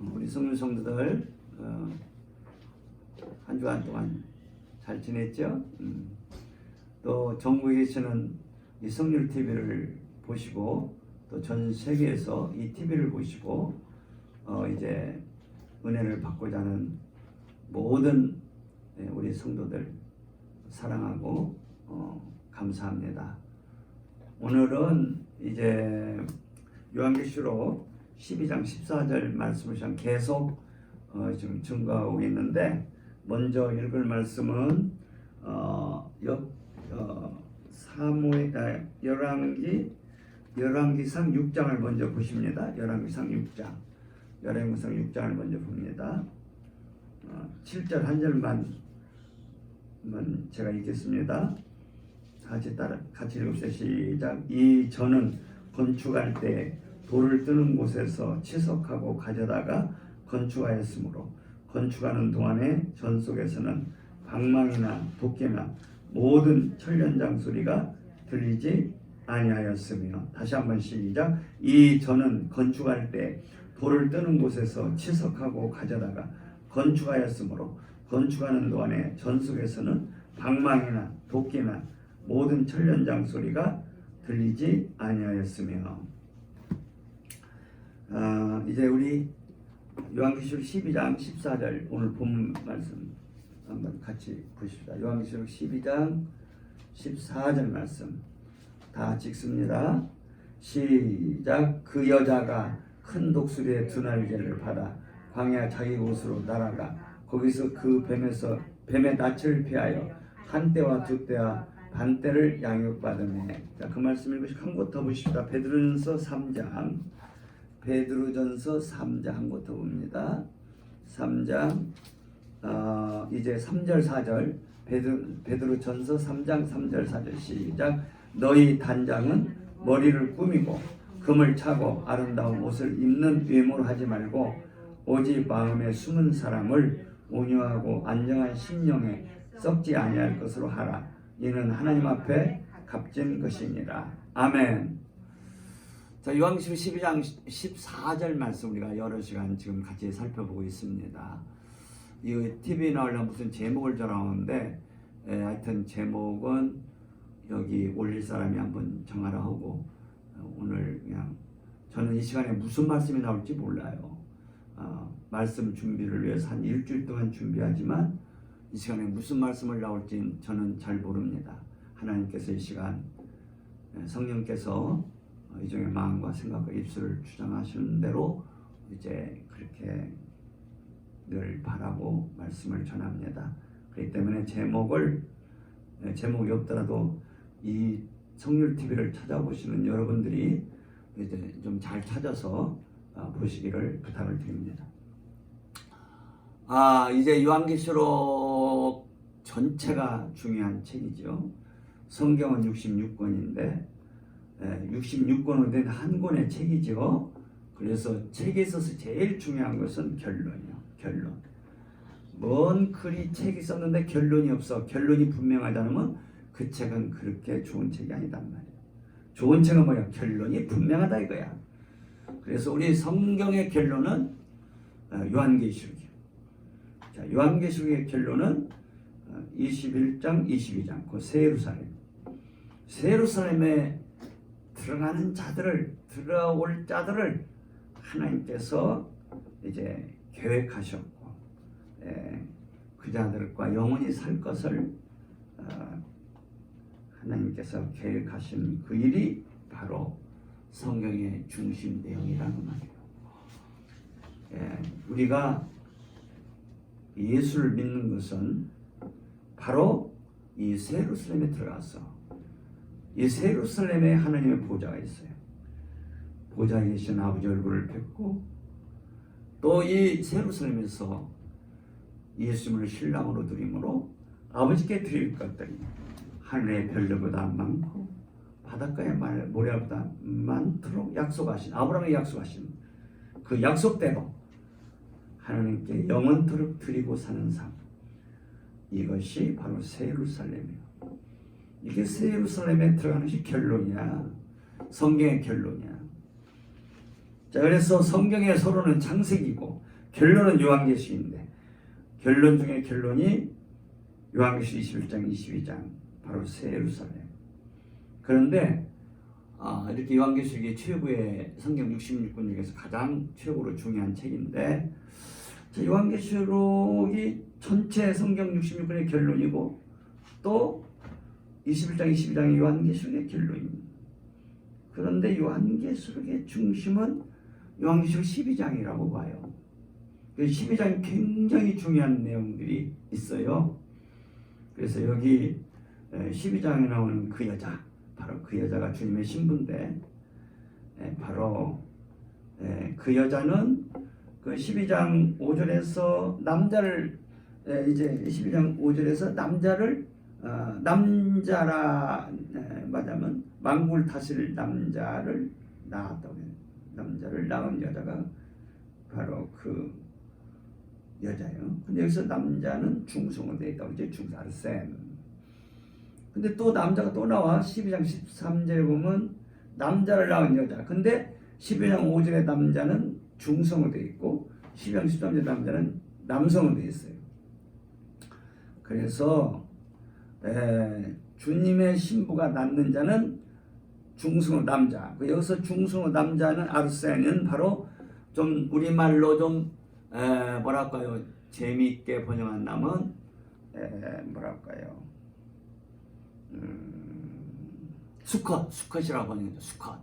우리 성령 성도들 한 주간 동안 잘 지냈죠? 또 전국에 계시는 이 성률 TV를 보시고 또 전 세계에서 이 TV를 보시고 이제 은혜를 받고자 하는 모든 우리 성도들 사랑하고 감사합니다. 오늘은 이제 요한계시록 12장 14절 말씀을 계속 지금 증거하고 있는데, 먼저 읽을 말씀은 열왕기상 6장을 먼저 보십니다. 열왕기상 6장을 먼저 봅니다. 7절 한 절만 제가 읽겠습니다. 같이 읽읍시다. 시작. 이 전은 건축할 때 돌을 뜨는 곳에서 치석하고 가져다가 건축하였으므로 건축하는 동안에 전 속에서는 방망이나 도끼나 모든 천련장 소리가 들리지 아니하였으며. 다시 한번 시작. 이 전은 건축할 때 돌을 뜨는 곳에서 치석하고 가져다가 건축하였으므로 건축하는 동안에 전 속에서는 방망이나 도끼나 모든 천련장 소리가 들리지 아니하였으며. 이제 우리 요한계시록 12장 14절 오늘 본문 말씀 한번 같이 보십시다. 요한계시록 12장 14절 말씀 다 찍습니다. 시작. 그 여자가 큰 독수리의 두 날개를 받아 광야 자기 곳으로 날아가 거기서 그 뱀의 낯을 피하여 한 때와 두 때와 반 때를 양육받으매. 자, 그 말씀 읽으시고 한 곳 더 보십시다. 베드로전서 3장 한 곳 더 봅니다. 3장 이제 3절 4절 베드로전서 3장 3절 4절 시작. 너희 단장은 머리를 꾸미고 금을 차고 아름다운 옷을 입는 외모로 하지 말고 오직 마음에 숨은 사람을 온유하고 안정한 심령에 썩지 아니할 것으로 하라. 이는 하나님 앞에 값진 것이니라. 아멘. 자, 요한계시록 12장 14절 말씀 우리가 여러 시간 지금 같이 살펴보고 있습니다. 이 TV에 나오려면 무슨 제목을 정하는데 하여튼 제목은 여기 올릴 사람이 한번 정하라 하고, 오늘 그냥 저는 이 시간에 무슨 말씀이 나올지 몰라요. 말씀 준비를 위해서 한 일주일 동안 준비하지만 이 시간에 무슨 말씀을 나올지 저는 잘 모릅니다. 하나님께서 이 시간 성령께서 이종의 마음과 생각과 입술을 주장하시는 대로 이제 그렇게 늘 바라고 말씀을 전합니다. 그렇기 때문에 제목이 없더라도 이 성률 TV를 찾아보시는 여러분들이 이제 좀 잘 찾아서 보시기를 부탁을 드립니다. 이제 요한계시록 전체가 중요한 책이죠. 성경은 66권인데 66권으로 된 한 권의 책이죠. 그래서 책에 있어서 제일 중요한 것은 결론이요. 결론. 뭔 글이 책이 썼는데 결론이 없어. 결론이 분명하지 않으면 그 책은 그렇게 좋은 책이 아니단 말이에요. 좋은 책은 뭐야? 결론이 분명하다 이거야. 그래서 우리 성경의 결론은 요한계시록이에요. 자, 요한계시록의 결론은 21장, 22장, 그 새 예루살렘에 들어가는 자들을, 들어올 자들을 하나님께서 이제 계획하셨고, 그 자들과 영원히 살 것을 하나님께서 계획하신 그 일이 바로 성경의 중심 내용이라는 말이에요. 우리가 예수를 믿는 것은 바로 이 새 예루살렘에 들어가서 이 새 예루살렘에 하나님의 보좌가 있어요. 보좌에 계신 아버지 얼굴을 뵙고 또 이 새 예루살렘에서 예수님을 신랑으로 드림으로 아버지께 드릴 것들이 하늘의 별들보다 많고 바닷가의 모래보다 많도록 약속하신, 아브라함이 약속하신 그 약속대로 하나님께 영원토록 드리고 사는 삶, 이것이 바로 새 예루살렘이에요. 이게 새 예루살렘에 들어가는 것이 결론이야. 성경의 결론이야. 자, 그래서 성경의 서론은 창세기고 결론은 요한계시인데 결론 중에 결론이 요한계시 21장 22장 바로 새 예루살렘. 그런데 이렇게 요한계시록이 최고의 성경 66권 중에서 가장 최고로 중요한 책인데 자, 요한계시록이 전체 성경 66권의 결론이고 또 21장 22장이 요한계시록의 결론입니다. 그런데 요한계시록의 중심은 요한계시록 12장이라고 봐요. 12장이 굉장히 중요한 내용들이 있어요. 그래서 여기 12장에 나오는 그 여자, 바로 그 여자가 주님의 신부인데 바로 그 여자는 그 12장 5절에서 남자를 이제 12장 5절에서 남자라 말하면 만국을 다스릴 남자를 낳았다고 해요. 남자를 낳은 여자가 바로 그 여자예요. 근데 여기서 남자는 중성으로 되어 있다고 이제 중사르센. 근데 또 남자가 또 나와 12장 13절에 보면 남자를 낳은 여자. 근데 12장 5절에 남자는 중성으로 되어 있고 12장 13절에 남자는 남성으로 되어 있어요. 그래서 주님의 신부가 낳는 자는 중성의 남자. 여기서 중성의 남자는 아르센은 바로 좀 우리말로 좀 뭐랄까요, 재미있게 번역한 나면 뭐랄까요, 수컷이라고 번역해요. 수컷.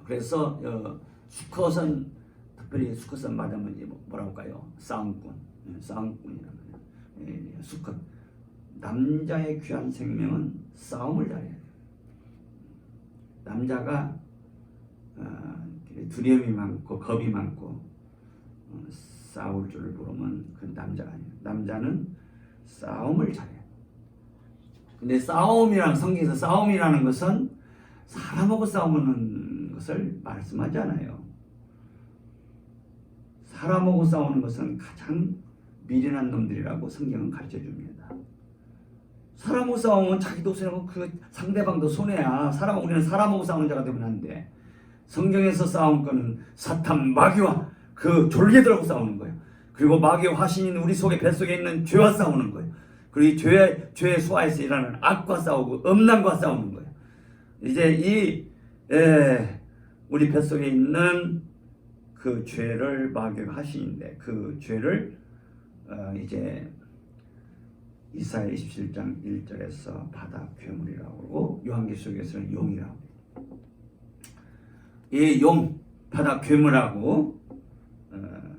그래서 수컷은 특별히 수컷은 말하면 뭐라고 할까요? 싸움꾼이라는 거예요. 수컷. 남자의 귀한 생명은 싸움을 잘해야 돼요. 남자가 두려움이 많고 겁이 많고 싸울 줄 모르면 그건 남자가 아니에요. 남자는 싸움을 잘해요. 근데 성경에서 싸움이라는 것은 사람하고 싸우는 것을 말씀하지 않아요. 사람하고 싸우는 것은 가장 미련한 놈들이라고 성경은 가르쳐 줍니다. 사람하고 싸우면 자기도 손해고 그 상대방도 손해야. 우리는 사람하고 싸우는 자가 되면 안 돼. 성경에서 싸운 거는 사탄 마귀와 그 졸개들하고 싸우는 거예요. 그리고 마귀의 화신인 우리 속에 뱃속에 있는 죄와 싸우는 거예요. 그리고 죄의 수하에서 일하는 악과 싸우고 음란과 싸우는 거예요. 이제 우리 뱃속에 있는 그 죄를 마귀가 하신인데 그 죄를 이제 이사야 27장 1절에서 바다 괴물이라고 그러고 요한계시록에서는 용이라고 해요. 이 용, 바다 괴물하고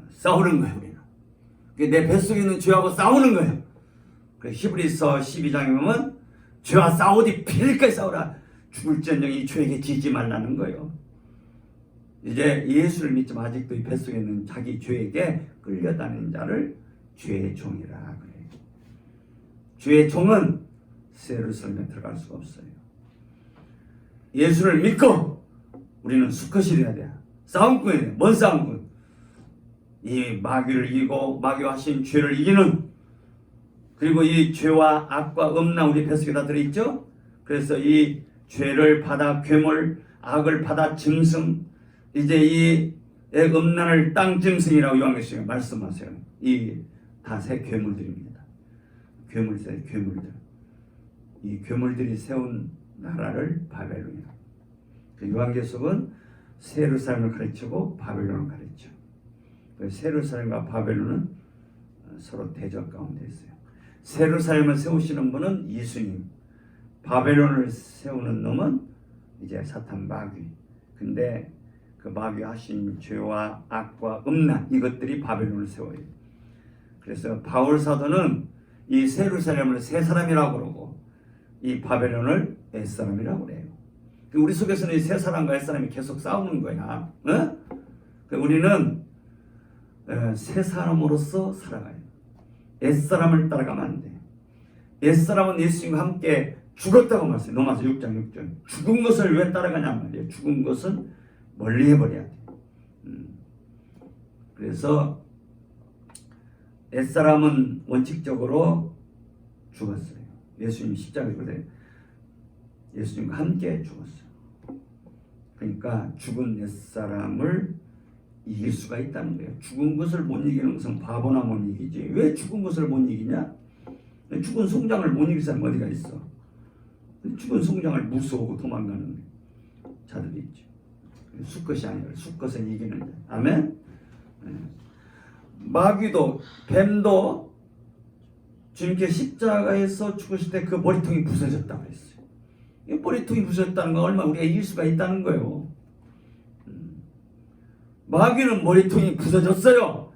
싸우는 거예요. 우리는 내 뱃속에 있는 죄하고 싸우는 거예요. 히브리서 12장에 보면 죄와 싸우디 피릴까지 싸우라. 죽을지언정 이 죄에게 지지 말라는 거예요. 이제 예수를 믿지만 아직도 이 뱃속에 있는 자기 죄에게 끌려다니는 자를 죄의 종이라 그래요. 죄의 종은 새 예루살렘에 들어갈 수가 없어요. 예수를 믿고 우리는 수컷이 돼야 돼요. 싸움꾼이에요. 뭔 싸움꾼? 이 마귀를 이기고 마귀와 하신 죄를 이기는, 그리고 이 죄와 악과 음란 우리 뱃속에 다 들어있죠. 그래서 이 죄를 받아 괴물, 악을 받아 짐승, 이제 이 음란을 땅 짐승이라고 요한계시록에 말씀하세요. 이 다 새 괴물들입니다. 괴물들. 이 괴물들이 세운 나라를 바벨론이라고. 그 요한계시록은 새 예루살렘을 가르치고 바벨론을 가르쳐. 새 예루살렘과 바벨론은 서로 대적 가운데 있어요. 새 예루살렘을 세우시는 분은 예수님, 바벨론을 세우는 놈은 이제 사탄 마귀. 근데 그 마귀 하신 죄와 악과 음란 이것들이 바벨론을 세워요. 그래서 바울 사도는 이 새 예루살렘을 새 사람이라고 그러고 이 바벨론을 옛 사람이라고 그래요. 우리 속에서는 이 새 사람과 옛 사람이 계속 싸우는 거야. 우리는 새 사람으로서 살아가요. 옛 사람을 따라가면 안 돼. 옛 사람은 예수님과 함께 죽었다고 말했어요. 로마서 6장 6절. 죽은 것을 왜 따라가냐 말이에요. 죽은 것은 멀리 해버려야 돼. 그래서 옛 사람은 원칙적으로 죽었어요. 예수님이 십자가에 그래. 예수님과 함께 죽었어요. 그러니까 죽은 옛 사람을 이길 수가 있다는 거예요. 죽은 것을 못 이기는 것은 바보나 못 이기지. 왜 죽은 것을 못 이기냐? 죽은 송장을 못 이길 사람 어디가 있어? 죽은 송장을 무서워하고 도망가는 자들이 있죠. 수컷이 아니라 수컷은 이기는 자. 아멘? 마귀도 뱀도 주님께 십자가에서 죽으실 때 그 머리통이 부서졌다고 했어요. 이 머리통이 부서졌다는 건 얼마나 우리가 이길 수가 있다는 거예요. 마귀는 머리통이 부서졌어요.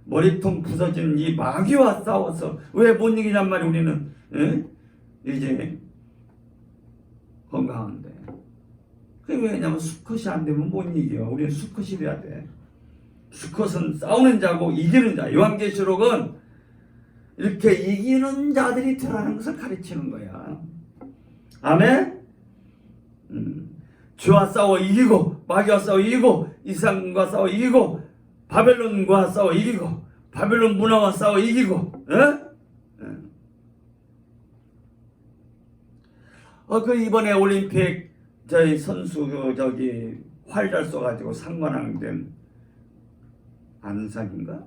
머리통 부서진 이 마귀와 싸워서 왜 못 이기냔 말이에요. 우리는 이제 건강한데. 그게 왜냐면 수컷이 안 되면 못 이겨. 우리는 수컷이 돼야 돼. 수컷은 싸우는 자고 이기는 자. 요한계시록은 이렇게 이기는 자들이 들어가는 것을 가르치는 거야. 아멘? 죄와 싸워 이기고, 마귀와 싸워 이기고, 이상과 싸워 이기고, 바벨론과 싸워 이기고, 바벨론 문화와 싸워 이기고, 그 이번에 올림픽 저희 선수 활 잘 쏘가지고 상관왕 된 안상인가?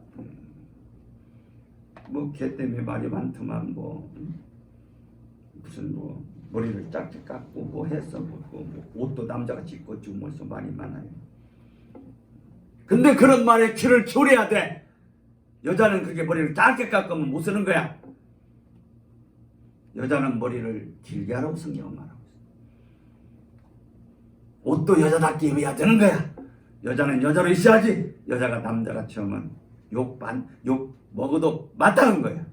뭐 걔 때문에 말이 많더만 무슨 머리를 짧게 깎고 뭐 했어 뭐 옷도 남자같이 입고 지금 벌써 말이 많아요. 근데 그런 말에 귀를 기울여야 돼. 여자는 그렇게 머리를 짧게 깎으면 못 쓰는 거야. 여자는 머리를 길게 하라고 성경은 말하고 있어. 옷도 여자답게 입어야 되는 거야. 여자는 여자로 있어야지. 여자가 남자같이 하면 욕 먹어도 맞다는 거야.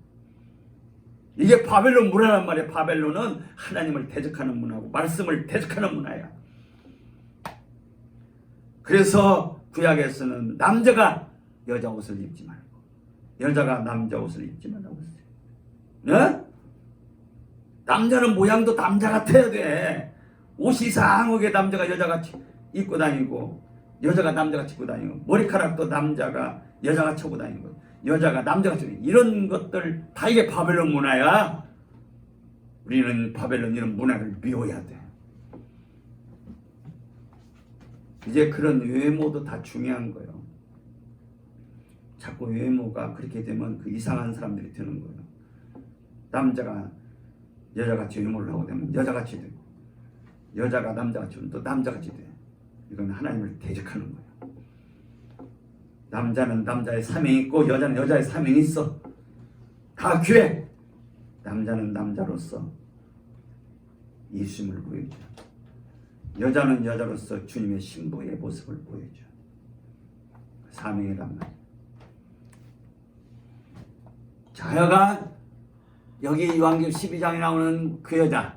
이게 바벨론 문화란 말이야. 바벨론은 하나님을 대적하는 문화고 말씀을 대적하는 문화야. 그래서 구약에서는 남자가 여자 옷을 입지 말고 여자가 남자 옷을 입지 말라고 했어요. 네? 남자는 모양도 남자 같아야 돼. 옷이 이상하게 남자가 여자같이 입고 다니고 여자가 남자같이 입고 다니고 머리카락도 남자가 여자같이 하고 다니고 여자가 남자같이 이런 것들 다 이게 바벨론 문화야. 우리는 바벨론 이런 문화를 미워해야 돼. 이제 그런 외모도 다 중요한 거예요. 자꾸 외모가 그렇게 되면 그 이상한 사람들이 되는 거예요. 남자가 여자같이 외모를 하고 되면 여자같이 되고 여자가 남자같이 되면 또 남자같이 돼. 이건 하나님을 대적하는 거예요. 남자는 남자의 사명이 있고 여자는 여자의 사명이 있어. 다 귀해. 남자는 남자로서 예수님을 보여줘. 여자는 여자로서 주님의 신부의 모습을 보여줘. 사명이란 말이야. 자여가 여기 요한계시록 12장에 나오는 그 여자,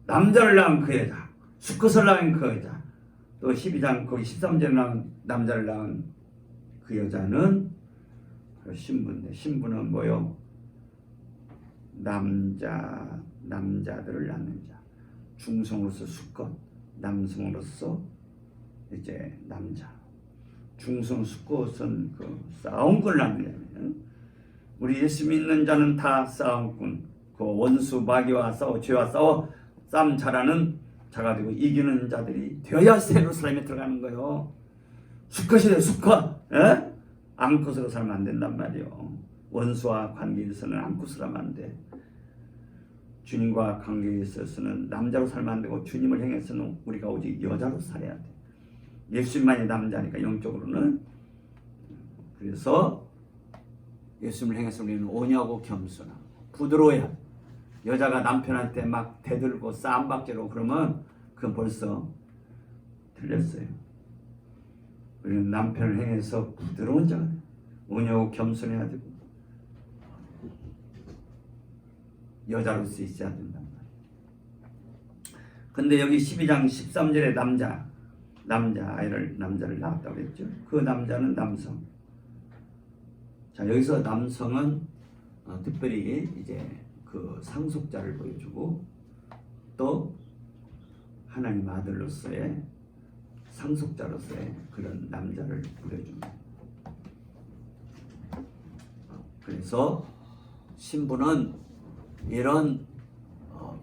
남자를 낳은 그 여자, 수컷을 낳은 그 여자, 또 12장 거기 13절에 나온 남자를 낳은 그 여자는 신부인데, 신부는 뭐요? 남자들을 낳는 자. 중성으로서 수컷, 남성으로서 이제 남자. 중성 수컷은 그 싸움꾼을 낳는 자예요. 우리 예수 믿는 자는 다 싸움꾼. 그 원수 마귀와 싸워, 죄와 싸워 싸움 잘하는 자가 되고 이기는 자들이 되어야 새로 사람이 들어가는 거예요. 수컷이 돼, 수컷. 에? 암컷으로 살면 안 된단 말이에요. 원수와 관계에 있어서는 암컷으로 하면 안 돼. 주님과 관계에 있어서는 남자로 살면 안 되고 주님을 향해서는 우리가 오직 여자로 살아야 돼. 예수님만이 남자니까 영적으로는. 그래서 예수님을 향해서 우리는 온유하고 겸손하고 부드러워야. 여자가 남편한테 막 대들고 쌈박질하고 그러면 그건 벌써 틀렸어요. 우리는 남편을 향해서 부드러운 자가 돼. 온유하고 겸손해야 되고 여자로서 있어야 된단 말이에요. 근데 여기 12장 13절에 남자를 낳았다고 했죠. 그 남자는 남성. 자, 여기서 남성은 특별히 이제 그 상속자를 보여주고 또 하나님 아들로서의 상속자로서의 그런 남자를 보여줍니다. 그래서 신부는 이런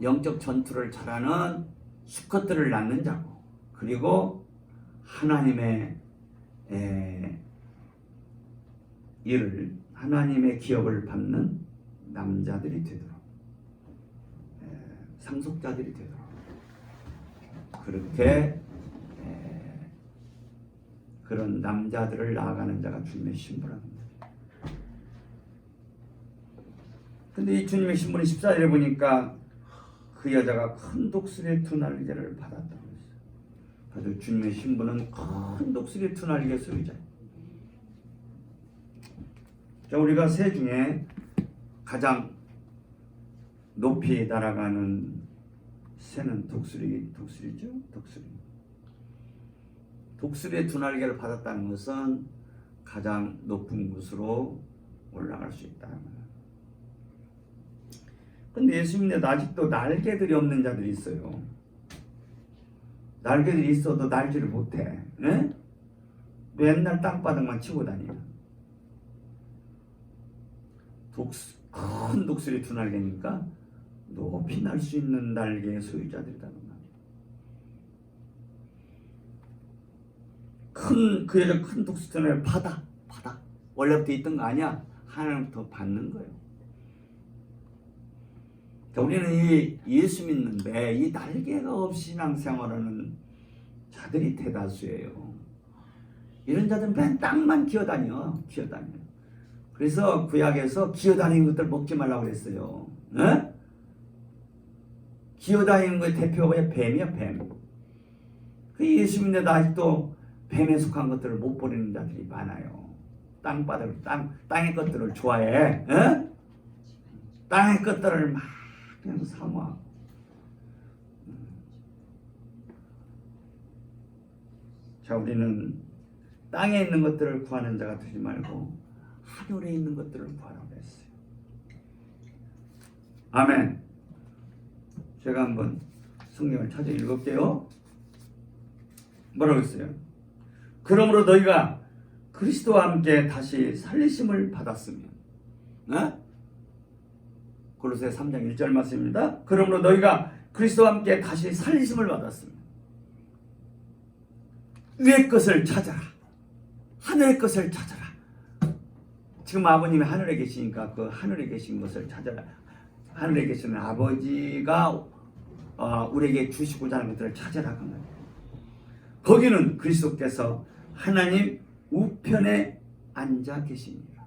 영적 전투를 잘하는 수컷들을 낳는 자고, 그리고 하나님의 이를 하나님의 기업을 받는 남자들이 되도록, 상속자들이 되도록 그렇게 그런 남자들을 나아가는 자가 주님의 신부랍니다. 근데 이 주님의 신부는 14절에 보니까 그 여자가 큰 독수리의 두 날개를 받았다고 했어요. 그래서 주님의 신부는 큰 독수리의 두 날개 소유자예요. 자, 우리가 새 중에 가장 높이 날아가는 새는 독수리죠. 독수리의 두 날개를 받았다는 것은 가장 높은 곳으로 올라갈 수 있다. 근데 예수 믿는데 아직도 날개들이 없는 자들이 있어요. 날개들이 있어도 날지를 못해. 에? 맨날 땅바닥만 치고 다니는. 큰 독수리 두 날개니까 높이 날 수 있는 날개의 소유자들이라는 말이에요. 그 여자 큰 독수리 두 날개 받아. 원래부터 있던 거 아니야. 하나님부터 받는 거예요. 우리는 이 예수 믿는데 이 날개가 없이 신앙생활하는 자들이 대다수예요. 이런 자들은 맨 땅만 기어다녀. 그래서 구약에서 기어다니는 것들 먹지 말라고 그랬어요. 에? 기어다니는 것의 대표가 뱀이야, 뱀. 그 예수 믿는데도 아직도 뱀에 속한 것들을 못 버리는 자들이 많아요. 땅의 것들을 좋아해. 에? 땅의 것들을 막 그냥 사모하고. 자, 우리는 땅에 있는 것들을 구하는 자가 되지 말고 하늘에 있는 것들을 구하라고 했어요. 아멘. 제가 한번 성경을 찾아 읽을게요. 뭐라고 했어요? 그러므로 너희가 그리스도와 함께 다시 살리심을 받았으면, 골로새 3장 1절 말씀입니다. 그러므로 너희가 그리스도와 함께 다시 살리심을 받았으면 위의 것을 찾아라. 하늘의 것을 찾아라. 지금 아버님이 하늘에 계시니까 그 하늘에 계신 것을 찾아라. 하늘에 계시는 아버지가 우리에게 주시고자 하는 것들을 찾아라. 거기는 그리스도께서 하나님 우편에 앉아 계십니다.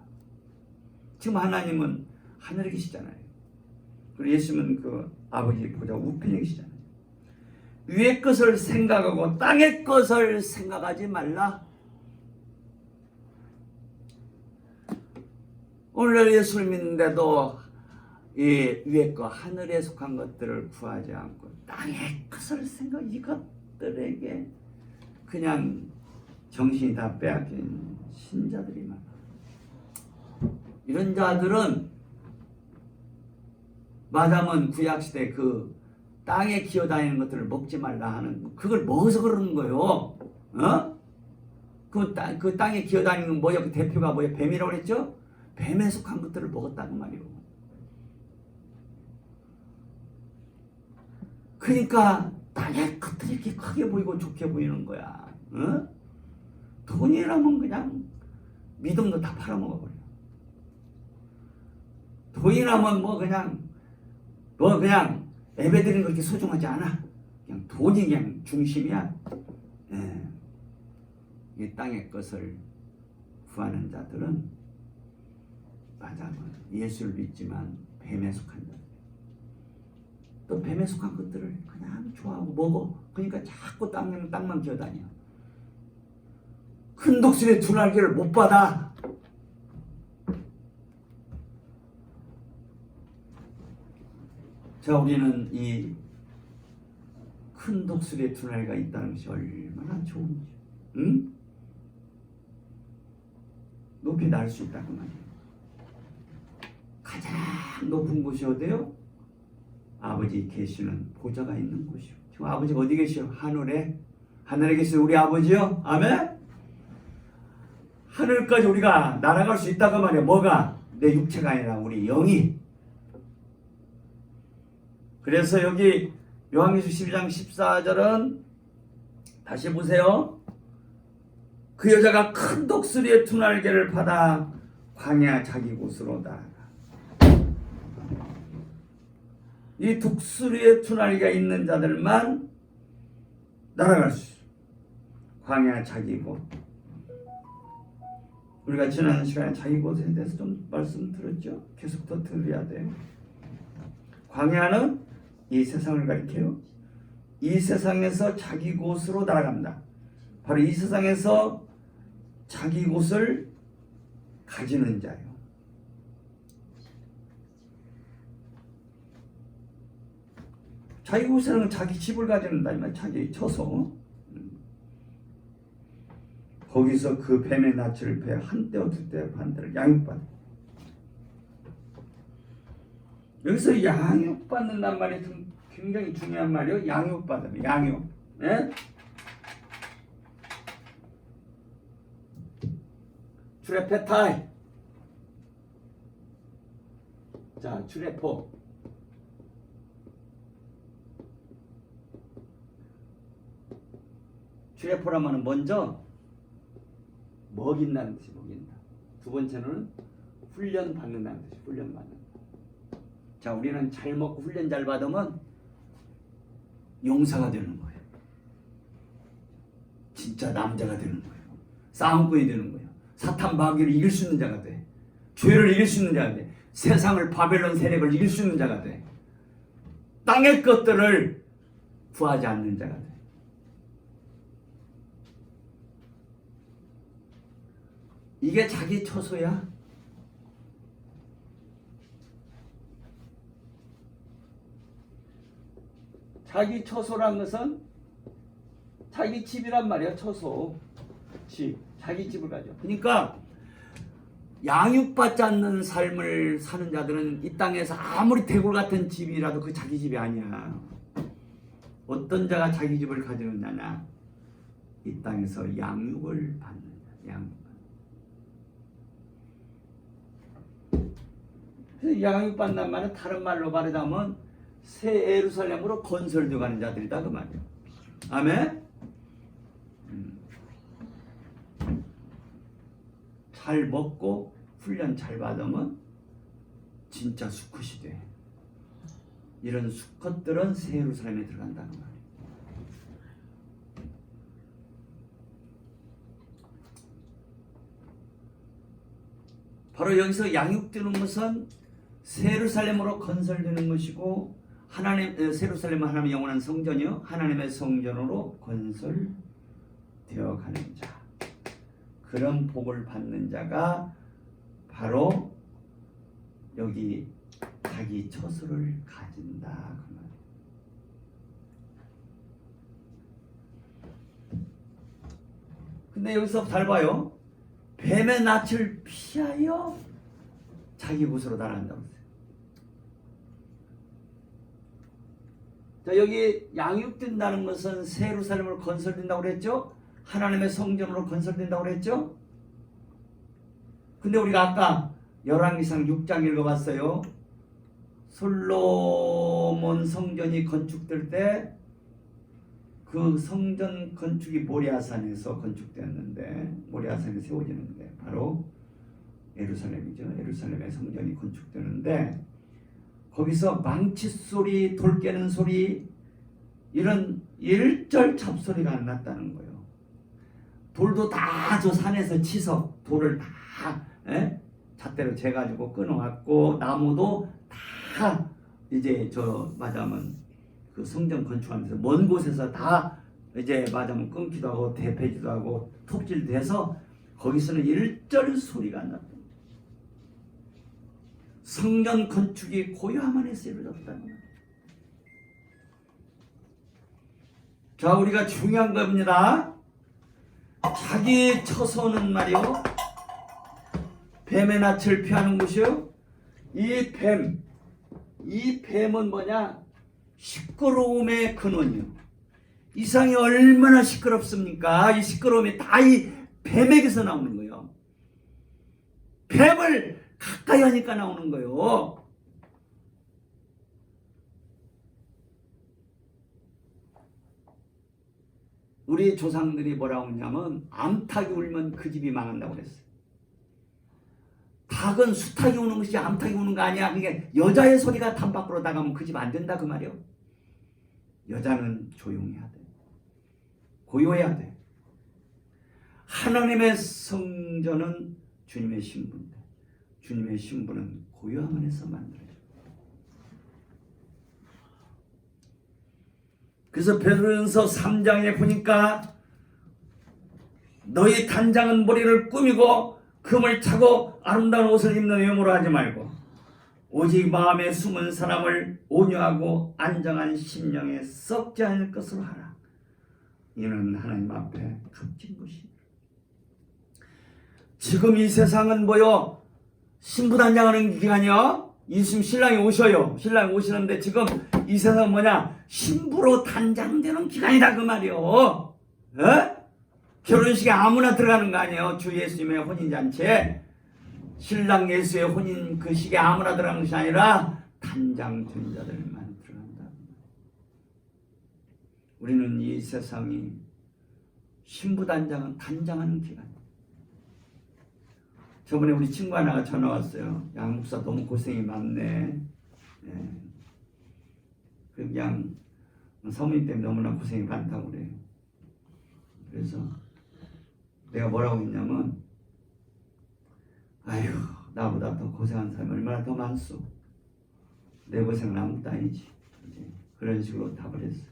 지금 하나님은 하늘에 계시잖아요. 그리고 예수님은 그 아버지 보좌 우편에 계시잖아요. 위의 것을 생각하고 땅의 것을 생각하지 말라. 오늘날 예수를 믿는데도 이 위의 것, 하늘에 속한 것들을 구하지 않고 땅의 것을 생각, 이것들에게 그냥 정신이 다 빼앗긴 신자들이 많아. 이런 자들은 마담은 구약시대 그 땅에 기어다니는 것들을 먹지 말라 하는, 그걸 먹어서 그러는 거예요. 그 땅에 기어다니는 건 뭐야? 그 대표가 뭐야? 뱀이라고 그랬죠? 뱀에 속한 것들을 먹었다는 말이에요. 그러니까 땅의 것들이 이렇게 크게 보이고 좋게 보이는 거야. 돈이라면 그냥 믿음도 다 팔아먹어버려. 돈이라면 뭐 그냥 예배드리는 거 그렇게 소중하지 않아. 그냥 돈이 그냥 중심이야. 이 땅의 것을 구하는 자들은 맞아요. 예수를 믿지만 뱀에 속한 자들. 또 뱀에 속한 것들을 그냥 좋아하고 먹어. 그러니까 자꾸 땅만 기어다녀. 큰 독수리의 두 날개를 못 받아. 자, 우리는 이 큰 독수리의 두 날개가 있다는 것이 얼마나 좋은지, 높이 날 수 있다고 말이에요. 가장 높은 곳이 어디요? 아버지 계시는 보좌가 있는 곳이요. 지금 아버지가 어디 계시요? 하늘에 계신 우리 아버지요. 아멘. 하늘까지 우리가 날아갈 수 있다고 말이야. 뭐가? 내 육체가 아니라 우리 영이. 그래서 여기 요한계시록 12장 14절은 다시 보세요. 그 여자가 큰 독수리의 두 날개를 받아 광야 자기 곳으로 나아가. 이 독수리의 두 날개가 있는 자들만 날아갈 수 있어. 광야 자기 곳. 우리가 지난 시간에 자기 곳에 대해서 좀 말씀드렸죠. 계속 더 들어야 돼. 광야는 이 세상을 가리켜요. 이 세상에서 자기 곳으로 날아간다. 바로 이 세상에서 자기 곳을 가지는 자예요. 자기 곳에는 자기 집을 가지는다 이 말. 자기 처소. 거기서 그 뱀의 낯을 베어 한때와 두때 반대를 양육받아. 여기서 양육받는단 말이 좀 굉장히 중요한 말이에요. 양육받는 양육. 예? 주레페타이. 자, 주레포. 주레포라면 먼저 먹인다는 뜻이 먹인다. 두 번째는 훈련 받는다는 뜻이 훈련 받는다. 자, 우리는 잘 먹고 훈련 잘 받으면 용사가 되는 거예요. 진짜 남자가 되는 거예요. 싸움꾼이 되는 거예요. 사탄 마귀를 이길 수 있는 자가 돼. 죄를 이길 수 있는 자가 돼. 세상을 바벨론 세력을 이길 수 있는 자가 돼. 땅의 것들을 구하지 않는 자가 돼. 이게 자기 처소야. 자기 처소란 것은 자기 집이란 말이야. 처소. 집. 자기 집을 가져. 그러니까 양육받지 않는 삶을 사는 자들은 이 땅에서 아무리 대굴 같은 집이라도 그 자기 집이 아니야. 어떤 자가 자기 집을 가지는 자냐? 이 땅에서 양육을 받는 자. 양육. 양육받는 말은 다른 말로 말하자면 새 예루살렘으로 건설되어 가는 자들이다 그 말이야. 아멘. 잘 먹고 훈련 잘 받으면 진짜 수컷이 돼. 이런 수컷들은 새 예루살렘에 들어간다는 말이야. 바로 여기서 양육되는 것은 새 예루살렘으로 건설되는 것이고, 하나님 새 예루살렘은 하나님의 영원한 성전이요 하나님의 성전으로 건설되어 가는 자. 그런 복을 받는 자가 바로 여기 자기 처소를 가진다 그 말이에요. 근데 여기서 잘 봐요. 뱀의 낯을 피하여 자기 곳으로 날아간다고 했어요. 자, 여기 양육된다는 것은 새 예루살렘으로 건설된다고 그랬죠? 하나님의 성전으로 건설된다고 그랬죠? 근데 우리가 아까 열왕기상 6장 읽어봤어요. 솔로몬 성전이 건축될 때 그 성전 건축이 모리아산에서 건축되었는데, 모리아산에 세워지는데 바로 예루살렘이죠. 예루살렘의 성전이 건축되는데 거기서 망치 소리, 돌 깨는 소리, 이런 일절 잡소리가 안 났다는 거예요. 돌도 다 저 산에서 치서 돌을 다 잣대로 재가지고 끊어왔고, 나무도 다 이제 저 맞아면 그 성전 건축하면서 먼 곳에서 다 이제 맞아면 끊기도 하고 대패지도 하고 톱질도 해서 거기서는 일절 소리가 안 났다. 성전 건축이 고요함 안에서 이루어졌다는 거예요. 자, 우리가 중요한 겁니다. 자기 처소는 말이요, 뱀의 낯을 피하는 것이요. 이 뱀은 뭐냐? 시끄러움의 근원이요. 이 세상이 얼마나 시끄럽습니까? 이 시끄러움이 다 이 뱀에게서 나오는 거예요. 뱀을 가까이 하니까 나오는 거예요. 우리 조상들이 뭐라고 했냐면 암탉이 울면 그 집이 망한다고 그랬어요. 닭은 수탉이 우는 것이 암탉이 우는 거 아니야. 그게 여자의 소리가 담 밖으로 나가면 그 집 안 된다 그 말이요. 여자는 조용해야 돼. 고요해야 돼. 하나님의 성전은 주님의 신부인데 주님의 신부는 고요함 안에서 만들어요. 그래서 베드로전서 3장에 보니까 너희 단장은 머리를 꾸미고 금을 차고 아름다운 옷을 입는 외모로 하지 말고 오직 마음에 숨은 사람을 온유하고 안정한 심령에 썩지 않을 것으로 하라. 이는 하나님 앞에 값진 것이다. 지금 이 세상은 뭐요? 신부단장하는 기간이요. 있으면 신랑이 오셔요. 신랑이 오시는데 지금 이 세상은 뭐냐? 신부로 단장되는 기간이다 그 말이요. 에? 결혼식에 아무나 들어가는 거 아니에요. 주 예수님의 혼인잔치에 신랑 예수의 혼인 그 식에 아무나 들어가는 것이 아니라 단장된 자들만 들어간다. 우리는 이 세상이 신부 단장은 단장하는 기간이에요. 저번에 우리 친구 하나가 전화 왔어요. 양 목사 너무 고생이 많네. 예. 그냥 사모님 때문에 너무나 고생이 많다고 그래요. 그래서 내가 뭐라고 했냐면 아휴 나보다 더 고생한 사람이 얼마나 더 많소. 내 고생은 아무것도 아니지. 이제 그런 식으로 답을 했어요.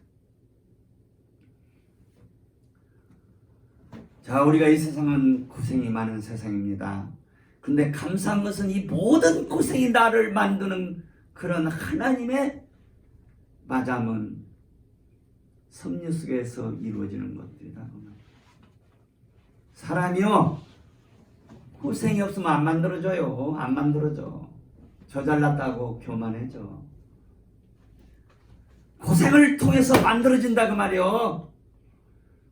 자, 우리가 이 세상은 고생이 많은 세상입니다. 근데 감사한 것은 이 모든 고생이 나를 만드는 그런 하나님의 맞음은 섭리 속에서 이루어지는 것들이다. 사람이요 고생이 없으면 안 만들어져요. 안 만들어져. 저 잘났다고 교만해져. 고생을 통해서 만들어진다 그 말이요.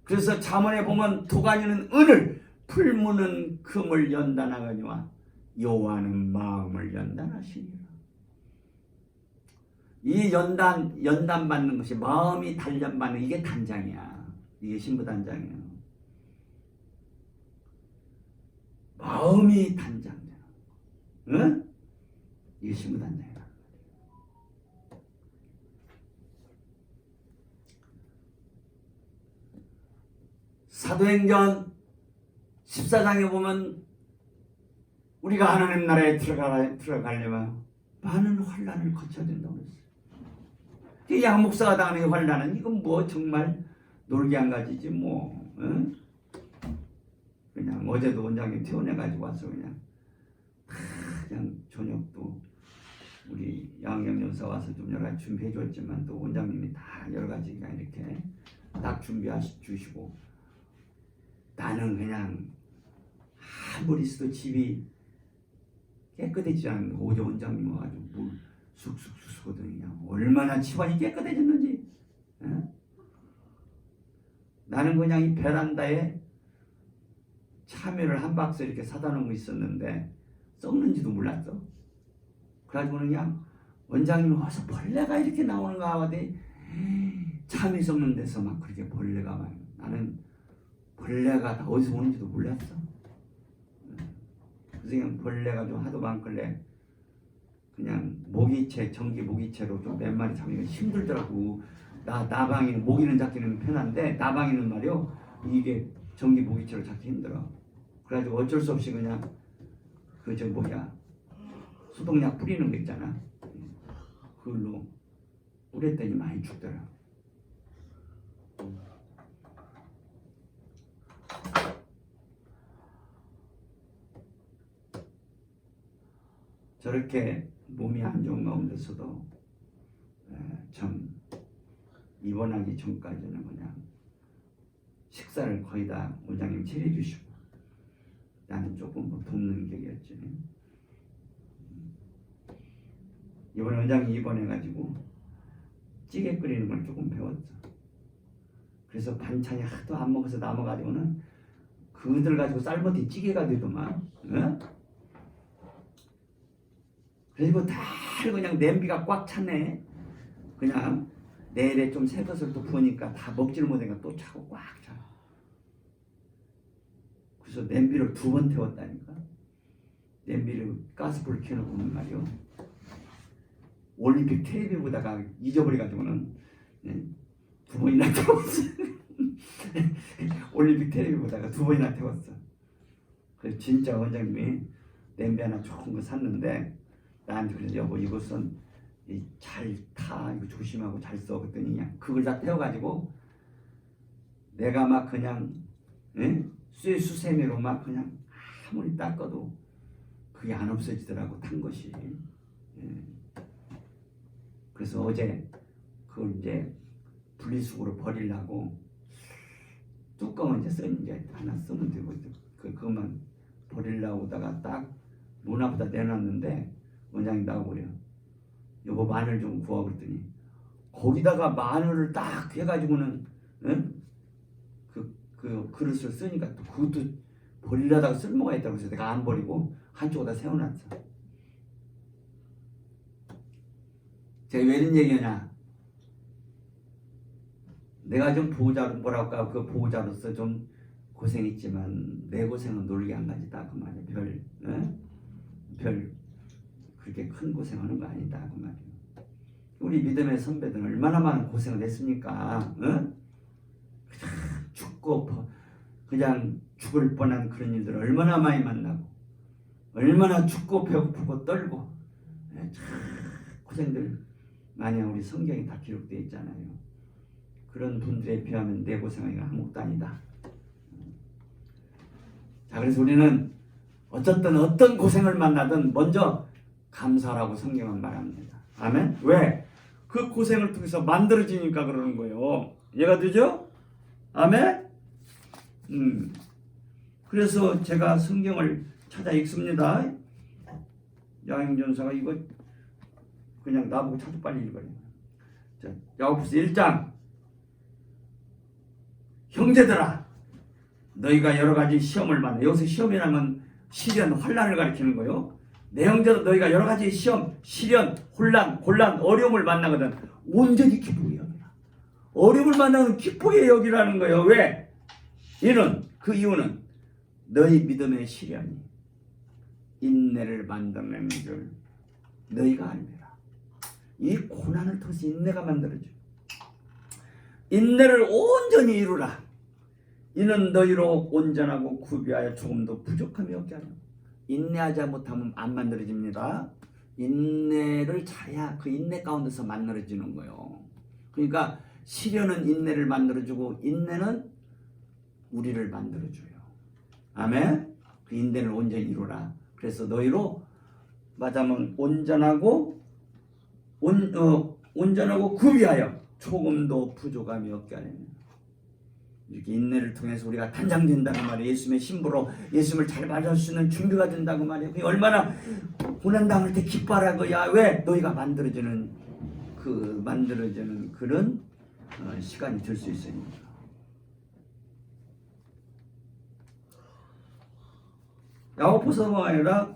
그래서 잠언에 보면 도가니는 은을 풀무는 금을 연단하거니와 여호와는 마음을 연단하시니라. 이 연단 받는 것이 마음이 단련 받는 이게 단장이야. 이게 신부 단장이야. 마음이 단장이야. 응? 이게 신부 단장이야. 사도행전 14장에 보면 우리가 하나님 나라에 들어가려면 많은 환난을 거쳐야 된다고 했어요. 이 양목사가 당하는 환난은 이건 뭐 정말 놀기 한 가지지 뭐. 응? 그냥 어제도 원장님 퇴원해가지고 와서 그냥 저녁도 우리 양영 연사 와서 좀 여러 가지 준비해 줬지만 또 원장님이 다 여러 가지가 이렇게 딱 준비해 주시고 나는 그냥 아무리 있어도 집이 깨끗해지지 않는 오제 원장님 와가지고 물 쑥쑥쑥 쏟으냐 얼마나 집안이 깨끗해졌는지. 에? 나는 그냥 이 베란다에 참외를 한 박스 이렇게 사다 놓은 거 있었는데 썩는지도 몰랐어. 그래가지고 그냥 원장님이 와서 벌레가 이렇게 나오는가 하더니 참외 썩는 데서 막 그렇게 벌레가 많이. 나는 벌레가 다 어디서 오는지도 몰랐어. 그래서 그냥 벌레가 좀 하도 많길래 그냥 모기채, 전기 모기채로 좀 몇 마리 잡기가 힘들더라고. 나방이는 모기는 잡기는 편한데 나방이는 말이요 이게 전기 모기채로 잡기 힘들어. 그래가지고 어쩔 수 없이 그냥 그 저 뭐야 소독약 뿌리는 거 있잖아. 그걸로 뿌렸더니 많이 죽더라. 저렇게 몸이 안 좋은 가운데서도 참 입원하기 전까지는 그냥 식사를 거의 다 원장님 차려주시고 나는 조금 뭐 돕는 격이었지. 이번에 원장님 입원해가지고 찌개 끓이는 걸 조금 배웠어. 그래서 반찬이 하도 안 먹어서 남아가지고는 그들 가지고 삶았더니 찌개가 되더만. 어? 그리고 다 그냥 냄비가 꽉 찼네. 그냥 내일에 좀 새 것을 또 부으니까 다 먹지를 못하니까 또 차고 꽉 차. 그래서 냄비를 2번 태웠다니까. 냄비를 가스불 켜놓고는 말이요. 올림픽 텔레비 보다가 잊어버려가지고는 2번이나 태웠어. 올림픽 텔레비 보다가 2번이나 태웠어. 그래서 진짜 원장님이 냄비 하나 좋은 거 샀는데 나한테 그래서 여보 이것은 잘 타, 이거 조심하고 잘 써. 그랬더니 그냥 그걸 다 태워가지고 내가 막 그냥 쇠수세미로 막 그냥 아무리 닦아도 그게 안 없어지더라고, 탄 것이. 그래서 어제 그걸 이제 분리수거로 버리려고 뚜껑은 이제 하나 쓰면 되고 그것만 버리려고 다가 딱 문 앞에다 내놨는데 원장이 나와버려. 여보 마늘 좀 구워. 그랬더니 거기다가 마늘을 딱 해가지고는 그 그릇을 쓰니까 또 그것도 버리려다가 쓸모가 있다고 해서 내가 안 버리고 한쪽에다 세워놨어. 제가 왜 이런 얘기하냐. 내가 좀 보호자로 뭐라고 할까, 그 보호자로서 좀 고생했지만 내 고생은 놀게 한 가지다 그 말이야. 별 그렇게 큰 고생하는 거 아니다 그 말이야. 우리 믿음의 선배들은 얼마나 많은 고생을 했습니까? 죽고 그냥 죽을 뻔한 그런 일들을 얼마나 많이 만나고 얼마나 죽고 배고프고 떨고 참 고생들 많이 우리 성경에 다 기록되어 있잖아요. 그런 분들에 비하면 내 고생하기가 아무것도 아니다. 자, 그래서 우리는 어쨌든 어떤 고생을 만나든 먼저 감사라고 성경은 말합니다. 아멘? 왜? 그 고생을 통해서 만들어지니까 그러는 거예요. 이해가 되죠? 아멘? 그래서 제가 성경을 찾아 읽습니다. 야행전사가 이거 그냥 나보고 찾아 빨리 읽어요. 자, 야고보서 1장. 형제들아, 너희가 여러 가지 시험을 만나. 여기서 시험이라면 시련, 환난을 가리키는 거예요. 내 형제도 너희가 여러 가지 시험, 시련, 혼란, 곤란, 어려움을 만나거든 온전히 기쁘게 여기라. 어려움을 만나면 기쁘게 여기라는 거예요. 왜? 그 이유는 너희 믿음의 시련이 인내를 만들어내는 줄 너희가 알리라. 이 고난을 통해서 인내가 만들어져. 인내를 온전히 이루라. 이는 너희로 온전하고 구비하여 조금도 부족함이 없게 하려. 인내하지 못하면 안 만들어집니다. 인내를 잘해야 그 인내 가운데서 만들어지는 거예요. 그러니까 시련은 인내를 만들어주고 인내는 우리를 만들어줘요. 아멘. 그 인내를 온전히 이루라. 그래서 너희로 말하자면 온전하고 구비하여 조금도 부족함이 없게 하려는. 이렇게 인내를 통해서 우리가 단장된다고 말이에요. 예수님의 신부로 예수님을 잘 맞을 수 있는 준비가 된다고 말이에요. 얼마나 고난당할 때 기뻐하라고야. 왜? 너희가 만들어지는 그런 시간이 될 수 있으니까. 야고보서가 아니라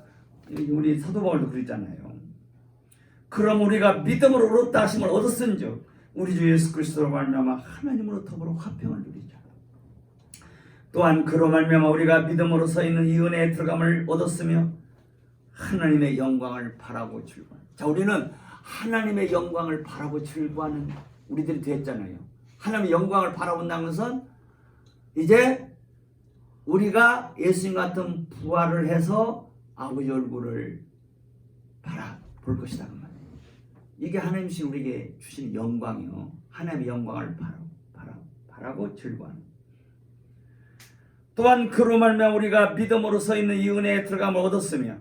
우리 사도 바울도 그랬잖아요. 그럼 우리가 믿음으로 얻었다 하심을 얻었은즉 우리 주 예수 그리스도로 말미암아 하나님으로 더불어 화평을 누리자. 또한 그로 말미암아 우리가 믿음으로 서 있는 이 은혜에 들어감을 얻었으며 하나님의 영광을 바라고 즐거워하는. 자, 우리는 하나님의 영광을 바라고 즐거워하는 우리들이 됐잖아요. 하나님의 영광을 바라본다는 것은 이제 우리가 예수님 같은 부활을 해서 아버지 얼굴을 바라볼 것이다 그 말이에요. 이게 하나님이 우리에게 주신 영광이요. 하나님의 영광을 바라고 즐거워하는. 또한 그로 말미암아 우리가 믿음으로 서 있는 이 은혜에 들어감을 얻었으며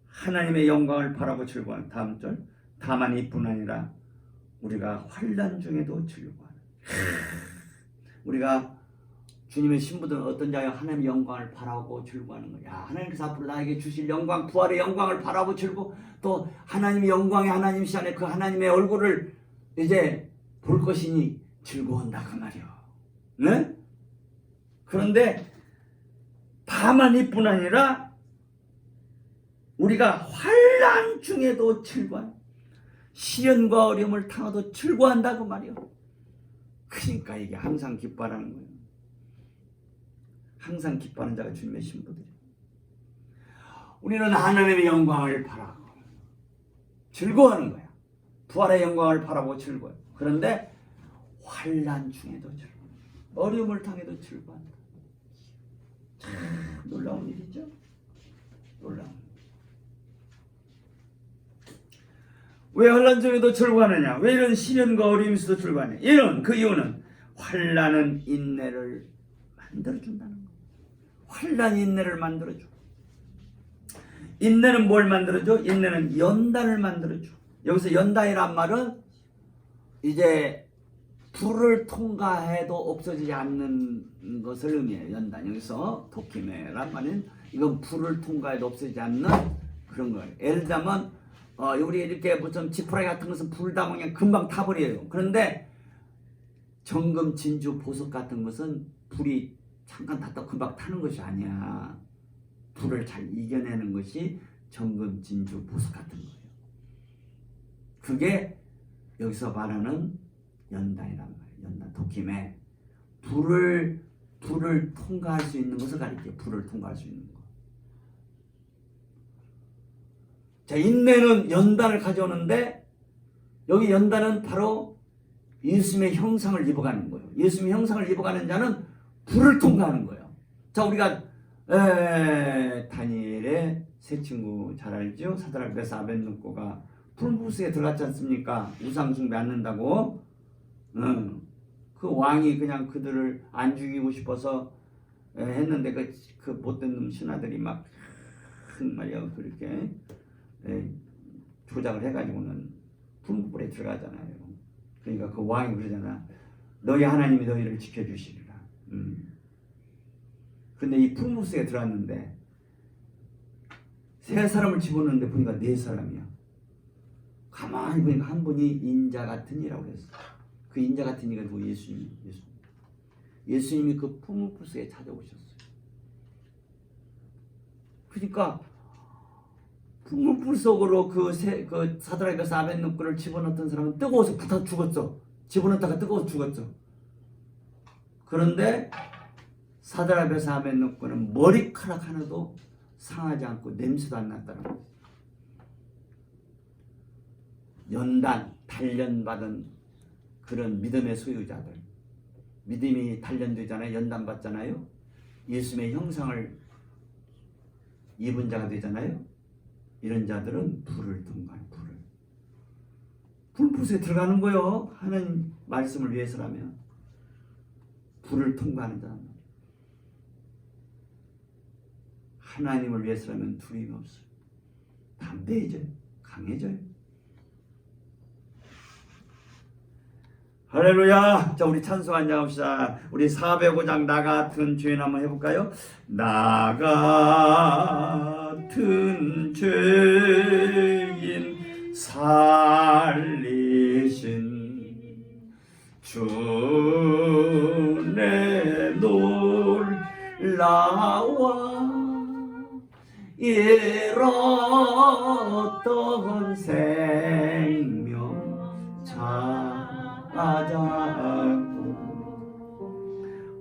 하나님의 영광을 바라고 즐거워하는. 다음 절. 다만 이뿐 아니라 우리가 환난 중에도 즐거워하는. 우리가 주님의 신부들은 어떤 자요? 하나님의 영광을 바라고 즐거워하는 거야. 하나님께서 앞으로 나에게 주실 영광, 부활의 영광을 바라고 즐거워. 또 하나님의 영광의 하나님 시간에 그 하나님의 얼굴을 이제 볼 것이니 즐거워한다 그 말이요. 네? 그런데 다만 이뿐 아니라 우리가 환난 중에도 즐거워하는. 시련과 어려움을 당하도 즐거워한다고 말이요. 그러니까 이게 항상 기뻐하라는 거예요. 항상 기뻐하는 자가 주님의 신부들이에요. 우리는 하나님의 영광을 바라고 즐거워하는 거야. 부활의 영광을 바라고 즐거워요. 그런데 환난 중에도 즐거워. 어려움을 당해도 즐거워한다. 참 놀라운 일이죠. 놀라운. 왜 환난 중에도 즐거워하느냐? 왜 이런 시련과 어려움에서도 즐거워하냐? 그 이유는 환난은 인내를 만들어준다는 거예요. 환난이 인내를 만들어줘. 인내는 뭘 만들어줘? 인내는 연단을 만들어줘. 여기서 연단이란 말은 이제 불을 통과해도 없어지지 않는 것을 의미해요. 연단. 여기서 도키메란 말은 이건 불을 통과해도 없어지지 않는 그런 거예요. 예를 들면 우리 이렇게 무슨 지푸라기 같은 것은 불 담으면 금방 타버려요. 그런데 정금, 진주, 보석 같은 것은 불이 잠깐 탔다 금방 타는 것이 아니야. 불을 잘 이겨내는 것이 정금, 진주, 보석 같은 거예요. 그게 여기서 말하는 연단이란 말이에요. 연단, 도킴에 불을 통과할 수 있는 것을 가리켜요. 불을 통과할 수 있는 것. 자, 인내는 연단을 가져오는데 여기 연단은 바로 예수님의 형상을 입어가는 거예요. 예수님의 형상을 입어가는 자는 불을 통과하는 거예요. 자, 우리가 다니엘의 세 친구 잘 알죠? 사드락, 메삭, 아벳느고가 풀무스에 들어갔지 않습니까? 우상 숭배 않는다고. 그 왕이 그냥 그들을 안 죽이고 싶어서 했는데 그 못된 놈 신하들이 막 말이야 그렇게 조작을 해가지고는 풀무불에 들어가잖아요. 그러니까 그 왕이 그러잖아. 너희 하나님이 너희를 지켜주시리라. 근데 이 풀무스에 들어왔는데 세 사람을 집어넣는데 보니까 네 사람이야. 가만히 보니까 한 분이 인자 같은 이라고 했어. 그 인자 같은 이가 누구? 예수님이 그 풀무불에 찾아오셨어요. 그러니까 풀무불 속으로 그 사드락, 메삭, 아벳느고를 집어넣었던 사람은 뜨거워서 붙어 죽었어. 집어넣다가 뜨거워서 죽었어. 그런데 사드락, 메삭, 아벳느고는 머리카락 하나도 상하지 않고 냄새도 안 났다는 거예요. 연단, 단련받은 그런 믿음의 소유자들. 믿음이 단련되잖아요. 연단받잖아요. 예수님의 형상을 입은 자가 되잖아요. 이런 자들은 불을 통과해. 불붓에 들어가는 거요. 하는 말씀을 위해서라면 불을 통과하는 자. 하나님을 위해서라면 두려움이 없어요. 담대해져요. 강해져요. 할렐루야. 자, 우리 찬송 한번 합시다. 우리 405장 나 같은 죄인 한번 해볼까요? 나 같은 죄인 살리신 주 내 놀라와 잃었던 생명 찾아고